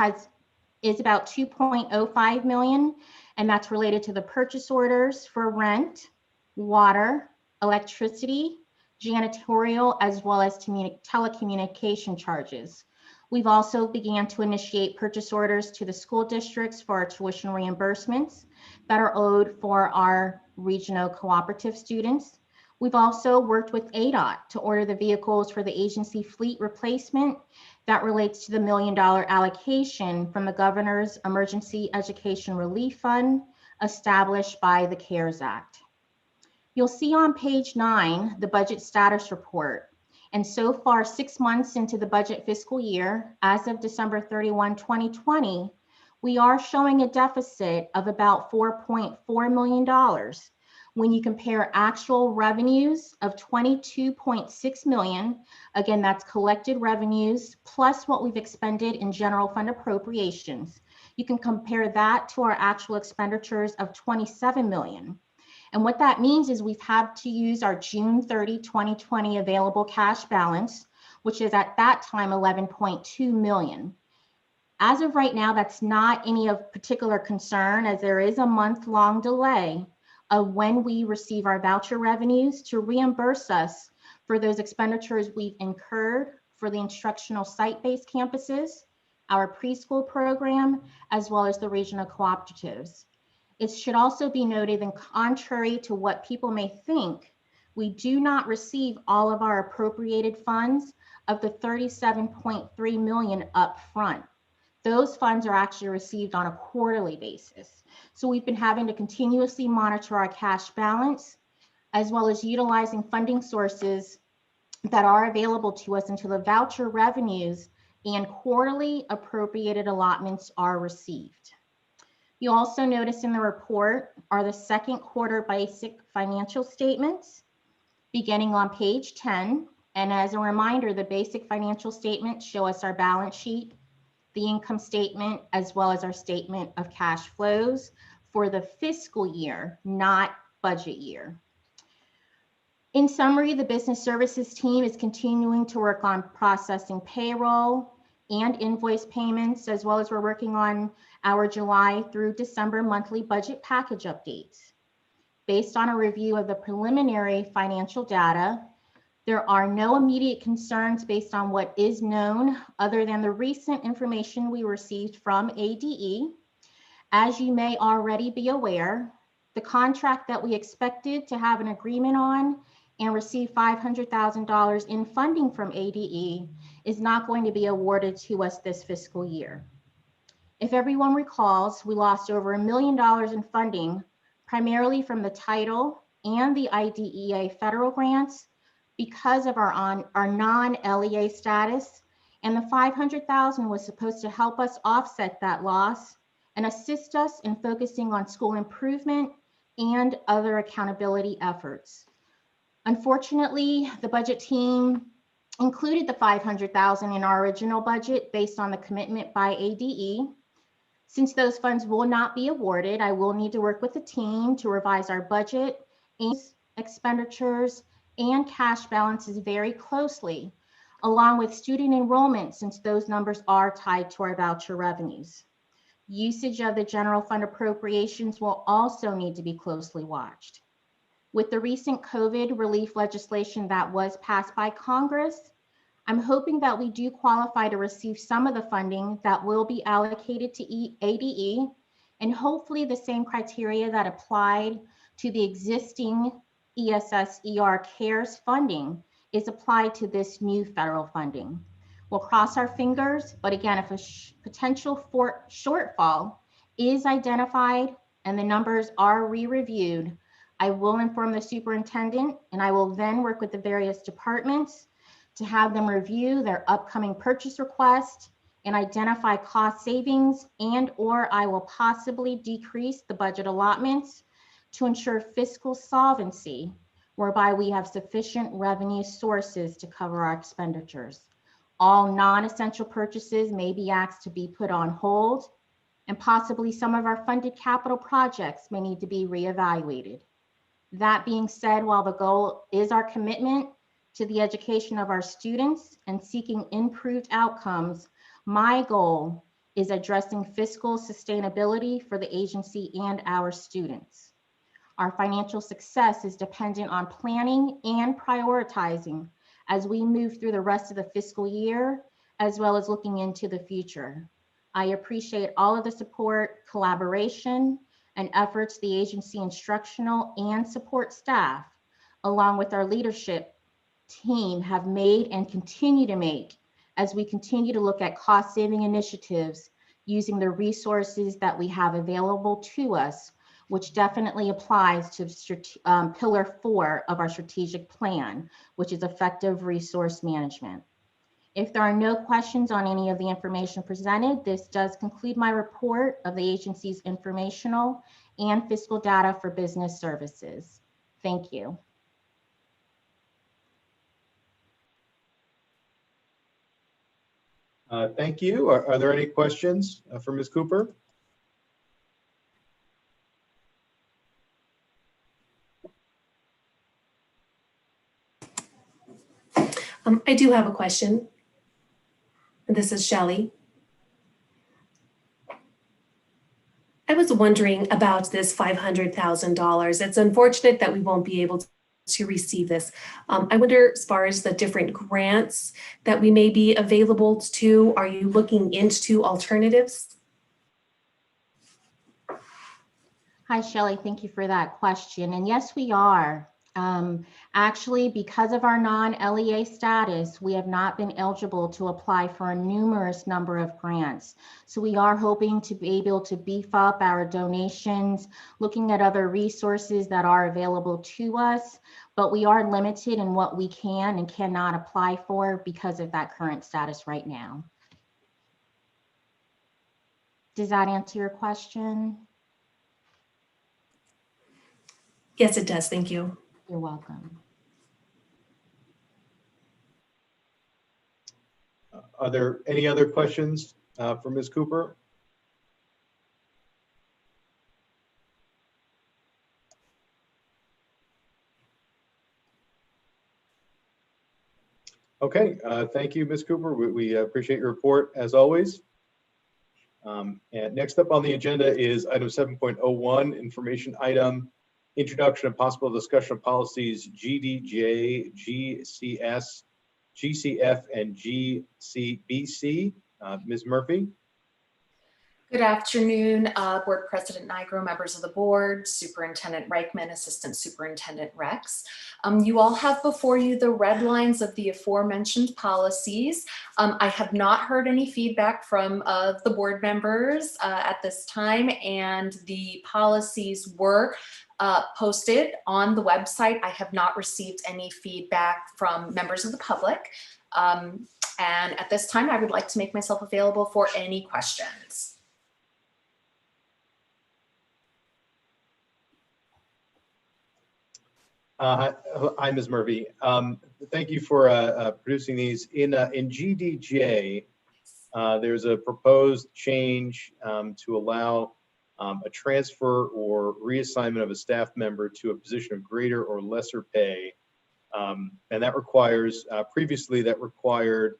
is about $2.05 million, and that's related to the purchase orders for rent, water, electricity, janitorial, as well as telecommunication charges. We've also began to initiate purchase orders to the school districts for our tuition reimbursements that are owed for our regional cooperative students. We've also worked with ADOT to order the vehicles for the agency fleet replacement that relates to the $1 million allocation from the Governor's Emergency Education Relief Fund established by the CARES Act. You'll see on page 9 the budget status report. And so far, 6 months into the budget fiscal year, as of December 31, 2020, we are showing a deficit of about $4.4 million. When you compare actual revenues of $22.6 million, again, that's collected revenues plus what we've expended in general fund appropriations. You can compare that to our actual expenditures of $27 million. And what that means is we've had to use our June 30, 2020 available cash balance, which is at that time $11.2 million. As of right now, that's not any of particular concern, as there is a month-long delay of when we receive our voucher revenues to reimburse us for those expenditures we've incurred for the instructional site-based campuses, our preschool program, as well as the regional cooperatives. It should also be noted, and contrary to what people may think, we do not receive all of our appropriated funds of the $37.3 million up front. Those funds are actually received on a quarterly basis. So we've been having to continuously monitor our cash balance, as well as utilizing funding sources that are available to us until the voucher revenues and quarterly appropriated allotments are received. You also notice in the report are the second quarter basic financial statements beginning on page 10. And as a reminder, the basic financial statements show us our balance sheet, the income statement, as well as our statement of cash flows for the fiscal year, not budget year. In summary, the business services team is continuing to work on processing payroll and invoice payments, as well as we're working on our July through December monthly budget package updates. Based on a review of the preliminary financial data, there are no immediate concerns based on what is known other than the recent information we received from ADE. As you may already be aware, the contract that we expected to have an agreement on and receive $500,000 in funding from ADE is not going to be awarded to us this fiscal year. If everyone recalls, we lost over $1 million in funding, primarily from the title and the IDEA federal grants because of our non-LEA status, and the $500,000 was supposed to help us offset that loss and assist us in focusing on school improvement and other accountability efforts. Unfortunately, the budget team included the $500,000 in our original budget based on the commitment by ADE. Since those funds will not be awarded, I will need to work with the team to revise our budget and expenditures and cash balances very closely, along with student enrollment, since those numbers are tied to our voucher revenues. Usage of the general fund appropriations will also need to be closely watched. With the recent COVID relief legislation that was passed by Congress, I'm hoping that we do qualify to receive some of the funding that will be allocated to ADE, and hopefully the same criteria that applied to the existing ESSER CARES funding is applied to this new federal funding. We'll cross our fingers, but again, if a potential shortfall is identified and the numbers are re-reviewed, I will inform the superintendent, and I will then work with the various departments to have them review their upcoming purchase request and identify cost savings, and/or I will possibly decrease the budget allotments to ensure fiscal solvency, whereby we have sufficient revenue sources to cover our expenditures. All non-essential purchases may be asked to be put on hold, and possibly some of our funded capital projects may need to be reevaluated. That being said, while the goal is our commitment to the education of our students and seeking improved outcomes, my goal is addressing fiscal sustainability for the agency and our students. Our financial success is dependent on planning and prioritizing as we move through the rest of the fiscal year, as well as looking into the future. I appreciate all of the support, collaboration, and efforts the agency instructional and support staff, along with our leadership team, have made and continue to make as we continue to look at cost-saving initiatives using the resources that we have available to us, which definitely applies to pillar 4 of our strategic plan, which is effective resource management. If there are no questions on any of the information presented, this does conclude my report of the agency's informational and fiscal data for business services. Thank you. Thank you. Are there any questions for Ms. Cooper? I do have a question. This is Shelley. I was wondering about this $500,000. It's unfortunate that we won't be able to receive this. I wonder, as far as the different grants that we may be available to, are you looking into alternatives? Hi, Shelley. Thank you for that question. And yes, we are. Actually, because of our non-LEA status, we have not been eligible to apply for a numerous number of grants. So we are hoping to be able to beef up our donations, looking at other resources that are available to us, but we are limited in what we can and cannot apply for because of that current status right now. Does that answer your question? Yes, it does. Thank you. You're welcome. Are there any other questions for Ms. Cooper? Okay, thank you, Ms. Cooper. We appreciate your report as always. And next up on the agenda is item 7.01, information item, introduction and possible discussion of policies GDJ, GCS, GCF, and GCBC. Ms. Murphy? Good afternoon, Board President Nigro, members of the board, Superintendent Reichman, Assistant Superintendent Rex. You all have before you the red lines of the aforementioned policies. I have not heard any feedback from the board members at this time, and the policies were posted on the website. I have not received any feedback from members of the public. And at this time, I would like to make myself available for any questions. Hi, Ms. Murphy. Thank you for producing these. In GDJ, there's a proposed change to allow a transfer or reassignment of a staff member to a position of greater or lesser pay. And that requires, previously that required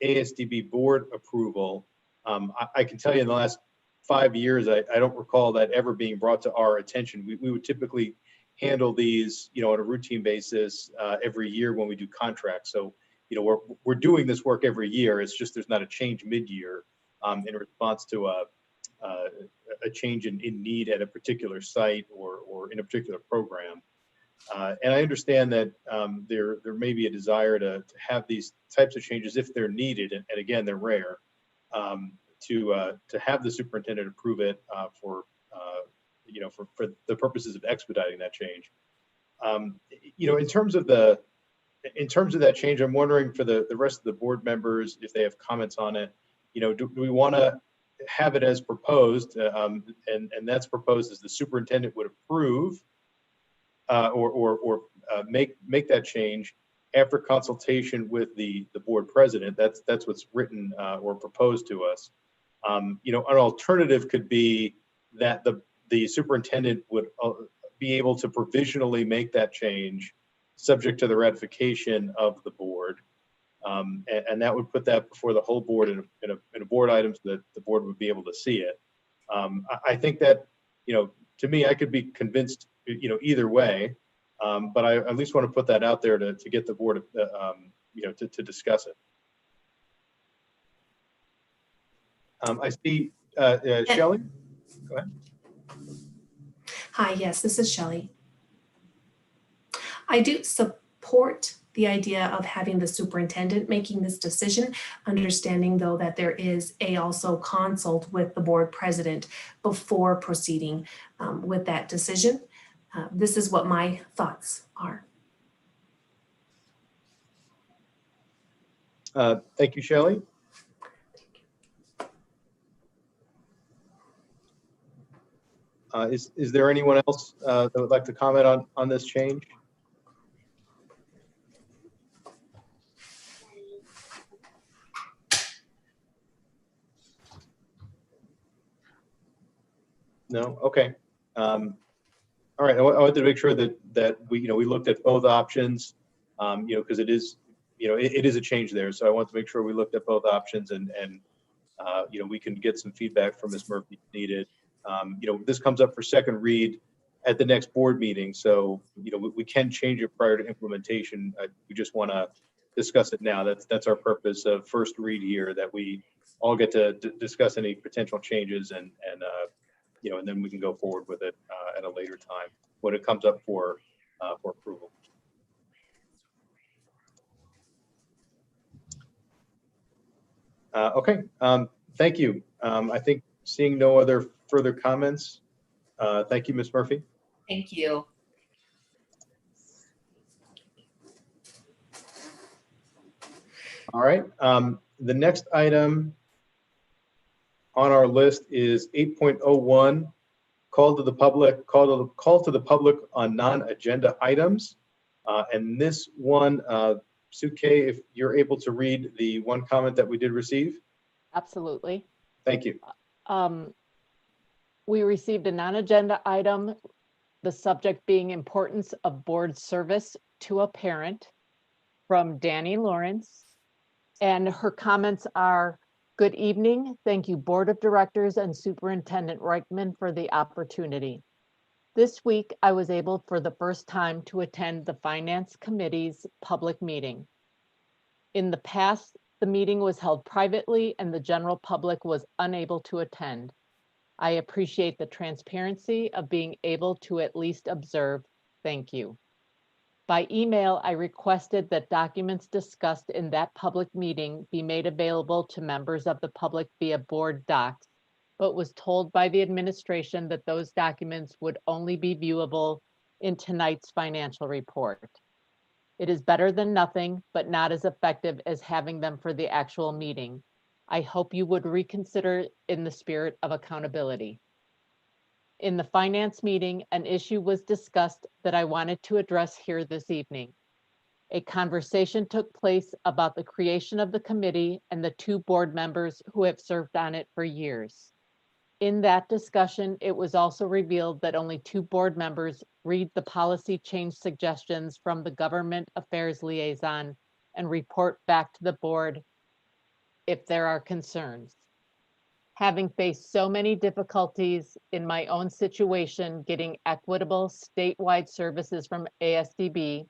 ASDB board approval. I can tell you in the last 5 years, I don't recall that ever being brought to our attention. We would typically handle these, on a routine basis every year when we do contracts. So, we're doing this work every year. It's just there's not a change mid-year in response to a change in need at a particular site or in a particular program. And I understand that there may be a desire to have these types of changes if they're needed, and again, they're rare, to have the superintendent approve it for the purposes of expediting that change. In terms of that change, I'm wondering for the rest of the board members if they have comments on it. Do we want to have it as proposed, and that's proposed as the superintendent would approve or make that change after consultation with the board president? That's what's written or proposed to us. An alternative could be that the superintendent would be able to provisionally make that change subject to the ratification of the board. And that would put that before the whole board in a board item so that the board would be able to see it. I think that, to me, I could be convinced, either way, but I at least want to put that out there to get the board, to discuss it. I see Shelley. Go ahead. Hi, yes, this is Shelley. I do support the idea of having the superintendent making this decision, understanding though that there is also consult with the board president before proceeding with that decision. This is what my thoughts are. Thank you, Shelley. Is there anyone else that would like to comment on this change? No? Okay. All right. I wanted to make sure that we looked at both options, because it is, it is a change there. So I want to make sure we looked at both options and we can get some feedback from Ms. Murphy if needed. This comes up for second read at the next board meeting. So, we can change it prior to implementation. We just want to discuss it now. That's our purpose of first read here, that we all get to discuss any potential changes and then we can go forward with it at a later time when it comes up for approval. Okay, thank you. I think seeing no other further comments, thank you, Ms. Murphy. Thank you. All right, the next item on our list is 8.01, call to the public on non-agenda items. And this one, Suke, if you're able to read the one comment that we did receive. Absolutely. Thank you. We received a non-agenda item, the subject being importance of board service to a parent, from Danny Lawrence. And her comments are, good evening. Thank you, Board of Directors and Superintendent Reichman for the opportunity. This week, I was able for the first time to attend the Finance Committee's public meeting. In the past, the meeting was held privately and the general public was unable to attend. I appreciate the transparency of being able to at least observe. Thank you. By email, I requested that documents discussed in that public meeting be made available to members of the public via board docs, but was told by the administration that those documents would only be viewable in tonight's financial report. It is better than nothing, but not as effective as having them for the actual meeting. I hope you would reconsider in the spirit of accountability. In the finance meeting, an issue was discussed that I wanted to address here this evening. A conversation took place about the creation of the committee and the 2 board members who have served on it for years. In that discussion, it was also revealed that only 2 board members read the policy change suggestions from the government affairs liaison and report back to the board if there are concerns. Having faced so many difficulties in my own situation getting equitable statewide services from ASDB,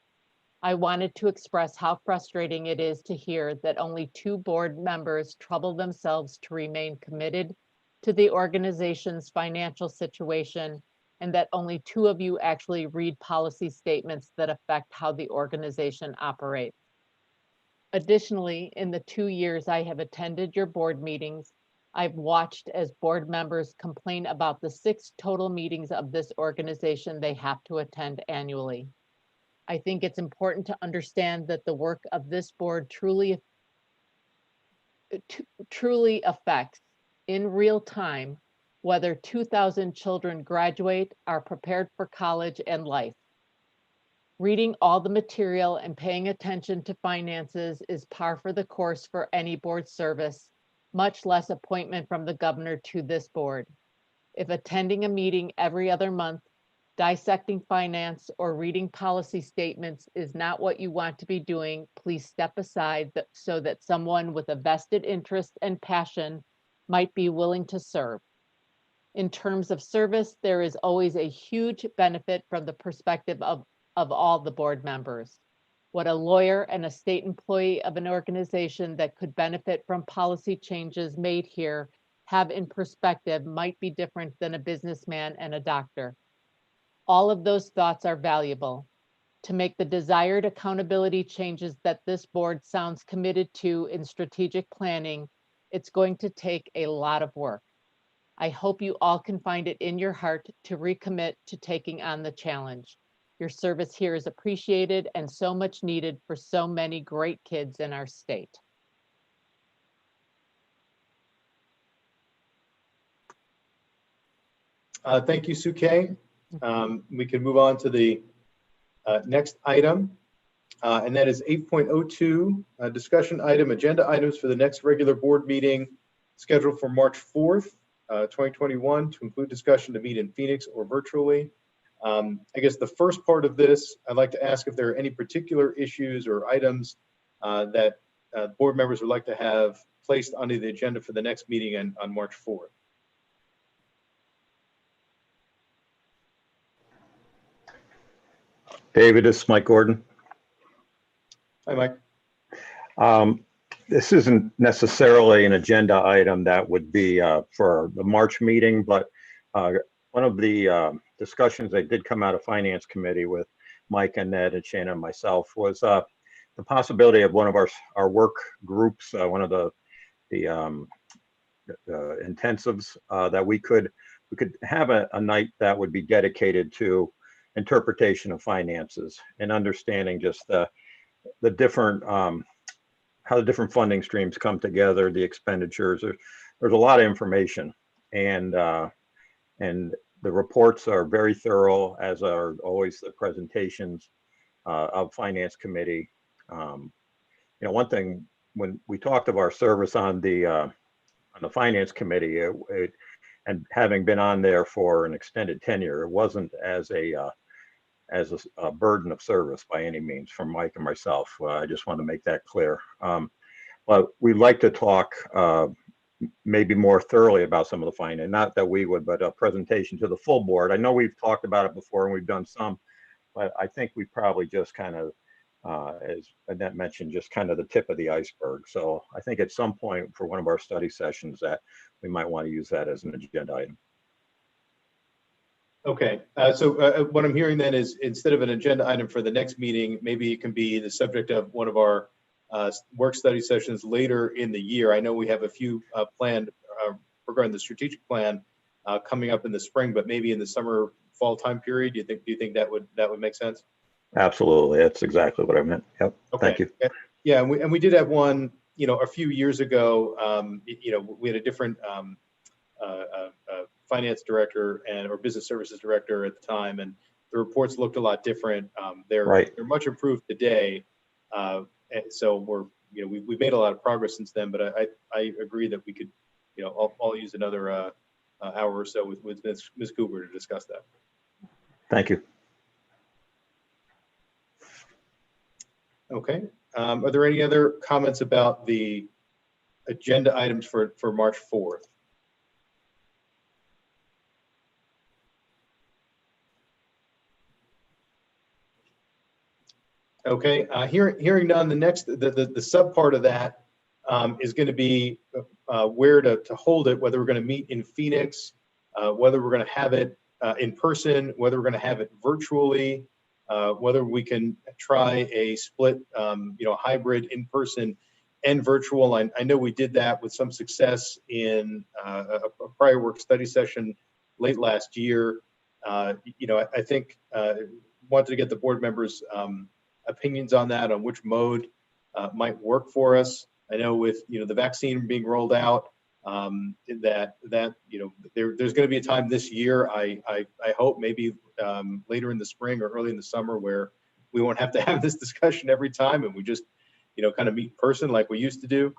I wanted to express how frustrating it is to hear that only 2 board members trouble themselves to remain committed to the organization's financial situation, and that only 2 of you actually read policy statements that affect how the organization operates. Additionally, in the 2 years I have attended your board meetings, I've watched as board members complain about the 6 total meetings of this organization they have to attend annually. I think it's important to understand that the work of this board truly affects in real time whether 2,000 children graduate, are prepared for college and life. Reading all the material and paying attention to finances is par for the course for any board service, much less appointment from the governor to this board. If attending a meeting every other month, dissecting finance, or reading policy statements is not what you want to be doing, please step aside so that someone with a vested interest and passion might be willing to serve. In terms of service, there is always a huge benefit from the perspective of all the board members. What a lawyer and a state employee of an organization that could benefit from policy changes made here have in perspective might be different than a businessman and a doctor. All of those thoughts are valuable. To make the desired accountability changes that this board sounds committed to in strategic planning, it's going to take a lot of work. I hope you all can find it in your heart to recommit to taking on the challenge. Your service here is appreciated and so much needed for so many great kids in our state. Thank you, Sue Kay. We can move on to the next item, and that is 8.02, discussion item, agenda items for the next regular board meeting scheduled for March 4th, 2021, to include discussion to meet in Phoenix or virtually. I guess the first part of this, I'd like to ask if there are any particular issues or items that board members would like to have placed onto the agenda for the next meeting on March 4th. David, this is Mike Gordon. Hi, Mike. This isn't necessarily an agenda item that would be for the March meeting, but one of the discussions that did come out of Finance Committee with Mike and Ned and Shannon and myself was the possibility of one of our work groups, one of the intensives that we could have a night that would be dedicated to interpretation of finances and understanding just the different how the different funding streams come together, the expenditures. There's a lot of information, and the reports are very thorough, as are always the presentations of Finance Committee. You know, one thing, when we talked of our service on the Finance Committee, and having been on there for an extended tenure, it wasn't as as a burden of service by any means from Mike and myself. I just want to make that clear. But we'd like to talk maybe more thoroughly about some of the findings, not that we would, but a presentation to the full board. I know we've talked about it before and we've done some, but I think we probably just kind of, as Annette mentioned, just kind of the tip of the iceberg. So I think at some point for one of our study sessions that we might want to use that as an agenda item. Okay, so what I'm hearing then is instead of an agenda item for the next meeting, maybe it can be the subject of one of our work study sessions later in the year. I know we have a few planned regarding the strategic plan coming up in the spring, but maybe in the summer fall time period. Do you think that would make sense? Absolutely, that's exactly what I meant. Yep. Okay. Thank you. Yeah, and we did have one, a few years ago. We had a different finance director or business services director at the time, and the reports looked a lot different. They're much improved today, and so we've made a lot of progress since then. But I agree that we could, I'll use another hour or so with Ms. Cooper to discuss that. Thank you. Okay. Are there any other comments about the agenda items for March 4th? Okay, hearing none, the next, the sub part of that is going to be where to hold it, whether we're going to meet in Phoenix, whether we're going to have it in person, whether we're going to have it virtually, whether we can try a split, hybrid in person and virtual. I know we did that with some success in a prior work study session late last year. I think wanted to get the board members' opinions on that, on which mode might work for us. I know with the vaccine being rolled out, that there's going to be a time this year. I hope maybe later in the spring or early in the summer where we won't have to have this discussion every time, and we just kind of meet in person like we used to do.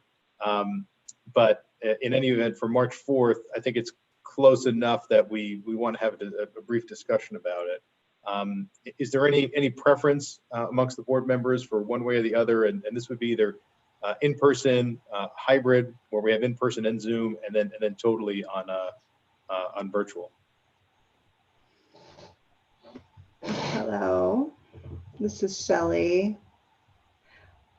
But in any event, for March 4th, I think it's close enough that we want to have a brief discussion about it. Is there any preference amongst the board members for one way or the other? And this would be either in-person, hybrid, where we have in-person and Zoom, and then totally on virtual. Hello, this is Shelley.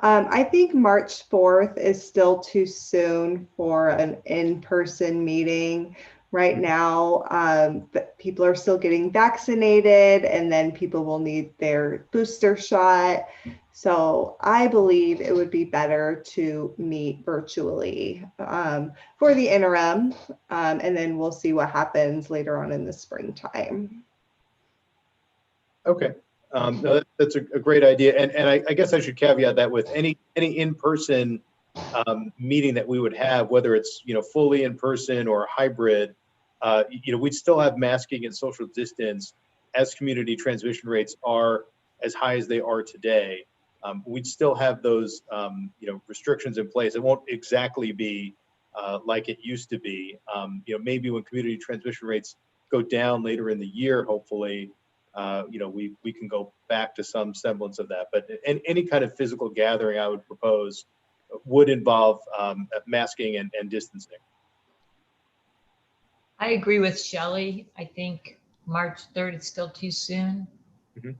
I think March 4th is still too soon for an in-person meeting. Right now, people are still getting vaccinated, and then people will need their booster shot. So I believe it would be better to meet virtually for the interim, and then we'll see what happens later on in the springtime. Okay, no, that's a great idea, and I guess I should caveat that with any in-person meeting that we would have, whether it's fully in person or hybrid. We'd still have masking and social distance as community transmission rates are as high as they are today. We'd still have those, restrictions in place. It won't exactly be like it used to be. Maybe when community transmission rates go down later in the year, hopefully, we can go back to some semblance of that. But any kind of physical gathering I would propose would involve masking and distancing. I agree with Shelley. I think March 3rd is still too soon. Mm-hmm.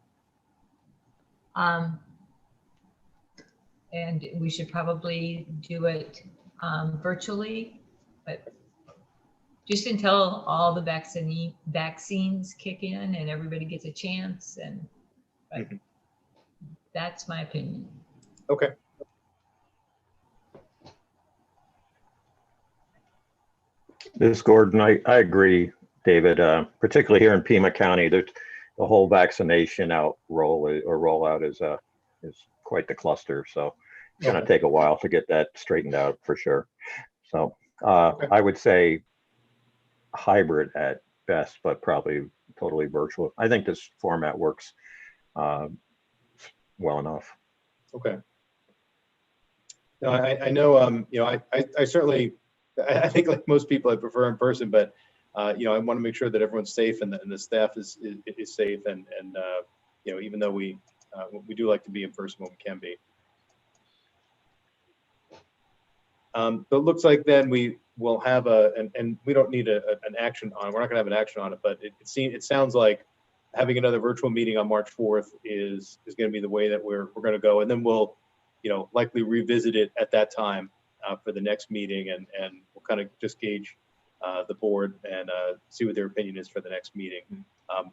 And we should probably do it virtually, but just until all the vaccines kick in and everybody gets a chance, but that's my opinion. Okay. This Gordon, I agree, David. Particularly here in Pima County, the whole vaccination rollout is quite the cluster. So it's going to take a while to get that straightened out for sure. So I would say hybrid at best, but probably totally virtual. I think this format works well enough. Okay. No, I know. I certainly. I think like most people, I prefer in person, but I want to make sure that everyone's safe and the staff is safe, and even though we do like to be in person when we can be. So it looks like then we will have and we don't need an action on it. We're not going to have an action on it, but it sounds like having another virtual meeting on March 4th is going to be the way that we're going to go. And then we'll, likely revisit it at that time for the next meeting, and we'll kind of just gauge the board and see what their opinion is for the next meeting.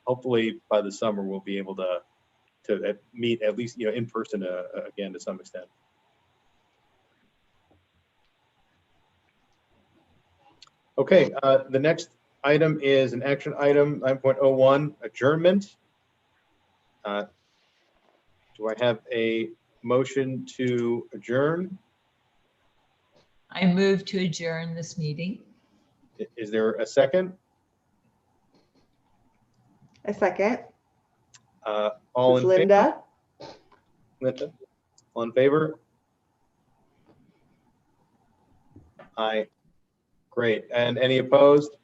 Hopefully by the summer, we'll be able to meet at least, in person again to some extent. Okay, the next item is an action item 9.01, adjournment. Do I have a motion to adjourn? I move to adjourn this meeting. Is there a second? A second. All This in is Linda. favor? Linda, all in favor? Aye. Great. And any opposed?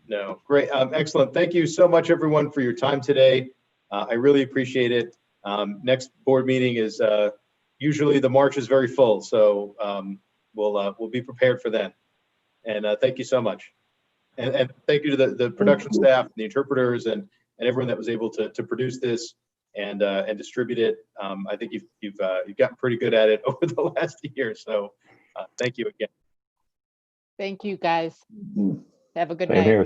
No. Great. Excellent. Thank you so much, everyone, for your time today. I really appreciate it. Next board meeting is usually the March is very full, so we'll be prepared for that. And thank you so much. And thank you to the production staff, the interpreters, and everyone that was able to produce this and distribute it. I think you've gotten pretty good at it over the last year. So thank you again. Thank you, guys. Have a good Same night. here.